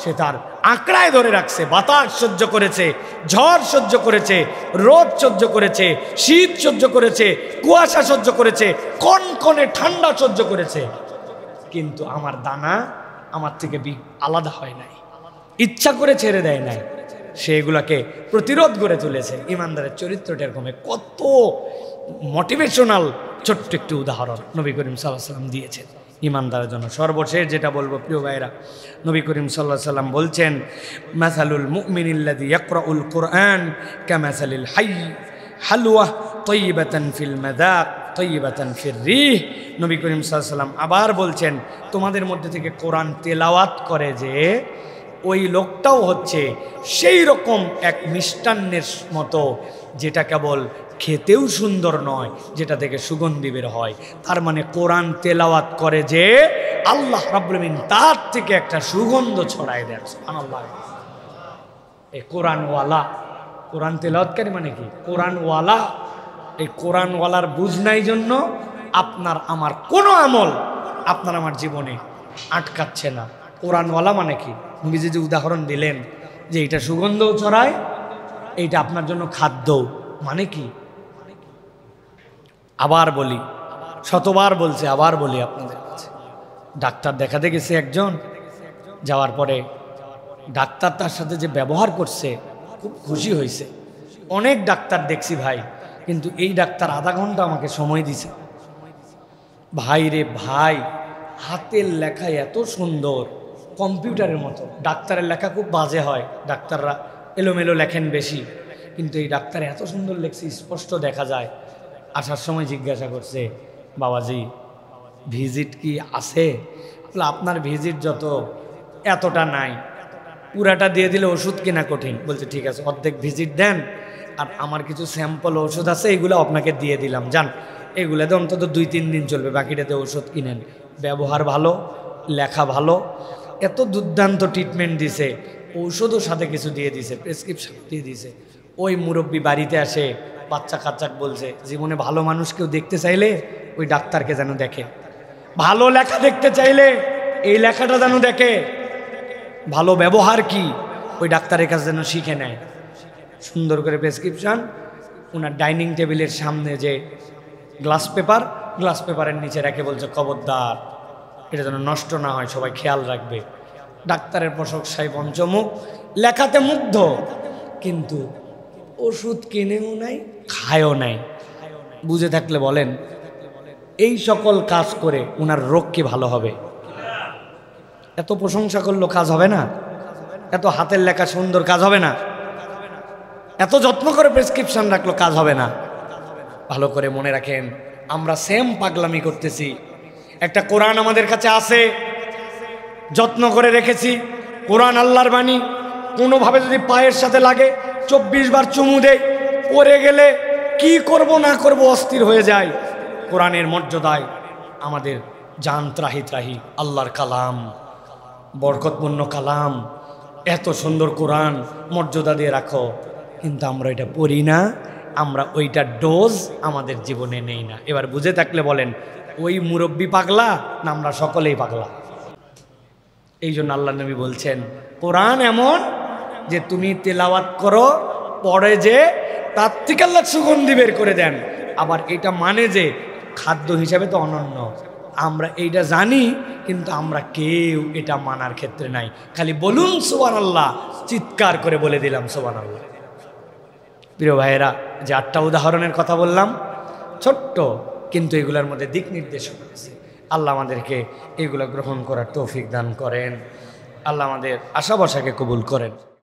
সে তার আঁকড়ায় ধরে রাখছে, বাতাস সহ্য করেছে, ঝড় সহ্য করেছে, রোদ সহ্য করেছে, শীত সহ্য করেছে, কুয়াশা সহ্য করেছে, কনকনে ঠান্ডা সহ্য করেছে, কিন্তু আমার দানা আমার থেকে আলাদা হয় নাই, ইচ্ছা করে ছেড়ে দেয় নাই, সে এগুলাকে প্রতিরোধ করে তুলেছে। ইমানদারের চরিত্রটা এরকম। কত মোটিভেশনাল ছোট্ট একটি উদাহরণ নবী করিম সাল্লাল্লাহু আলাইহি ওয়াসাল্লাম দিয়েছেন ইমানদারের জন্য। সর্বশেষ যেটা বলবো প্রিয় ভাইরা, নবী করিম সাল্লাল্লাহু আলাইহি ওয়াসাল্লাম বলছেন মাসালুল মুমিনিল্লাযী ইয়াকরাউল কুরআন কামাসালিল হায়্য হালওয়া তাইয়্যিবাতান ফিল মাযাক তাইয়্যিবাতান ফির রিহ। নবী করিম সাল্লাল্লাহু আলাইহি ওয়াসাল্লাম আবার বলছেন, তোমাদের মধ্যে থেকে কোরআন তেলাওয়াত করে যে ওই লোকটাও হচ্ছে সেই রকম এক মিষ্টান্নের মতো, যেটা কেবল খেতেও সুন্দর নয়, যেটা থেকে সুগন্ধি বের হয়। তার মানে কোরআন তেলাওয়াত করে যে আল্লাহ রাব্বুল আলামিন তার থেকে একটা সুগন্ধ ছড়ায় দেন। সুবহানাল্লাহ। এই কোরআনওয়ালা, কোরআন তেলাওয়াতকারী মানে কি? কোরআনওয়ালা। এই কোরআনওয়ালার বুঝ নাই জন্য আপনার আমার কোনো আমল আপনার আমার জীবনে আটকাচ্ছে না। কোরআনওয়ালা মানে কি? নবীজি যে উদাহরণ দিলেন যে এটা সুগন্ধও ছড়ায়, এইটা আপনার জন্য খাদ্য, মানে কি? আবার বলি, শতবার বলছে, আবার বলি আপনাদের কাছে, ডাক্তার দেখাতে গেছে একজন, যাওয়ার পরে ডাক্তার তার সাথে যে ব্যবহার করছে খুব খুশি হয়েছে। অনেক ডাক্তার দেখছি ভাই, কিন্তু এই ডাক্তার আধা ঘন্টা আমাকে সময় দিছে। ভাই রে ভাই, হাতের লেখা এত সুন্দর, কম্পিউটারের মতো। ডাক্তারের লেখা খুব বাজে হয়, ডাক্তাররা এলোমেলো লেখেন বেশি, কিন্তু এই ডাক্তার এত সুন্দর লেখছে, স্পষ্ট দেখা যায়। আসার সময় জিজ্ঞাসা করছে, বাবাজি ভিজিট কি আছে? বলে আপনার ভিজিট যত এতটা নাই, পুরাটা দিয়ে দিলে ওষুধ কেনা কঠিন। বলছে ঠিক আছে, অর্ধেক ভিজিট দেন, আর আমার কিছু স্যাম্পল ওষুধ আছে, এগুলো আপনাকে দিয়ে দিলাম, যান, এগুলোতে অন্তত 2-3 দিন চলবে, বাকিটাতে ওষুধ কিনেন। ব্যবহার ভালো, লেখা ভালো, এত দুর্দান্ত ট্রিটমেন্ট দিছে, ঔষধও সাথে কিছু দিয়ে দিছে, প্রেসক্রিপশন দিয়ে দিছে। ওই মুরব্বী বাড়িতে আসে, বাচ্চা কাচ্চাক বলছে, জীবনে ভালো মানুষ কেউ দেখতে চাইলে ওই ডাক্তারকে যেন দেখে, ভালো লেখা দেখতে চাইলে এই লেখাটা যেন দেখে, ভালো ব্যবহার কি ওই ডাক্তারের কাছে যেন শিখে নেয়। সুন্দর করে প্রেসক্রিপশন, ওনার ডাইনিং টেবিলের সামনে যে গ্লাস পেপারের নিচে রেখে বলছে, খবরদার এটা যেন নষ্ট না হয়, সবাই খেয়াল রাখবে। ডাক্তারের প্রশংসায় পঞ্চমুখ, লেখাতে মুগ্ধ, কিন্তু ওষুধ কিনেও নাই, খায়ও নাই। বুঝে থাকলে বলেন, এই সকল কাজ করে ওনার রোগ কি ভালো হবে? এত প্রশংসা করলো কাজ হবে না? এত হাতের লেখা সুন্দর কাজ হবে না? এত যত্ন করে প্রেসক্রিপশন রাখলো কাজ হবে না? ভালো করে মনে রাখেন, আমরা সেম পাগলামি করতেছি। একটা কোরআন আমাদের কাছে আছে, যত্ন করে রেখেছি, কোরআন আল্লাহর বাণী, কোনোভাবে যদি পায়ের সাথে লাগে 24 বার চুমু দেয়, পড়ে গেলে কি করব না করব অস্থির হয়ে যায়। কোরআনের মর্যাদায় আমাদের জান ত্রাহি ত্রাহি। আল্লাহর কালাম, বরকতপূর্ণ কালাম, এত সুন্দর কোরআন মর্যাদা দিয়ে রাখো, কিন্তু আমরা এটা পড়ি না, আমরা ওইটা ডোজ আমাদের জীবনে নেই না। এবার বুঝে থাকলে বলেন, ওই মুরব্বী পাগলা না আমরা সকলেই পাগলা? এই জন্য আল্লাহ নবী বলছেন, কোরআন এমন যে তুমি তেলাওয়াত করো, পরে যে তার থেকে আল্লাহ সুগন্ধি বের করে দেন। আবার এটা মানে যে খাদ্য হিসাবে তো অনন্য, আমরা এইটা জানি, কিন্তু আমরা কেউ এটা মানার ক্ষেত্রে নাই। খালি বলুন সুবহানাল্লাহ, চিৎকার করে বলে দিলাম সুবহানাল্লাহ। প্রিয় ভাইয়েরা, যে 8টা উদাহরণের কথা বললাম, ছোট্ট, কিন্তু এগুলোর মধ্যে দিক নির্দেশনা আছে। আল্লাহ আমাদেরকে এগুলো গ্রহণ করার তৌফিক দান করেন। আল্লাহ আমাদের আশা ভরসাকে কবুল করেন।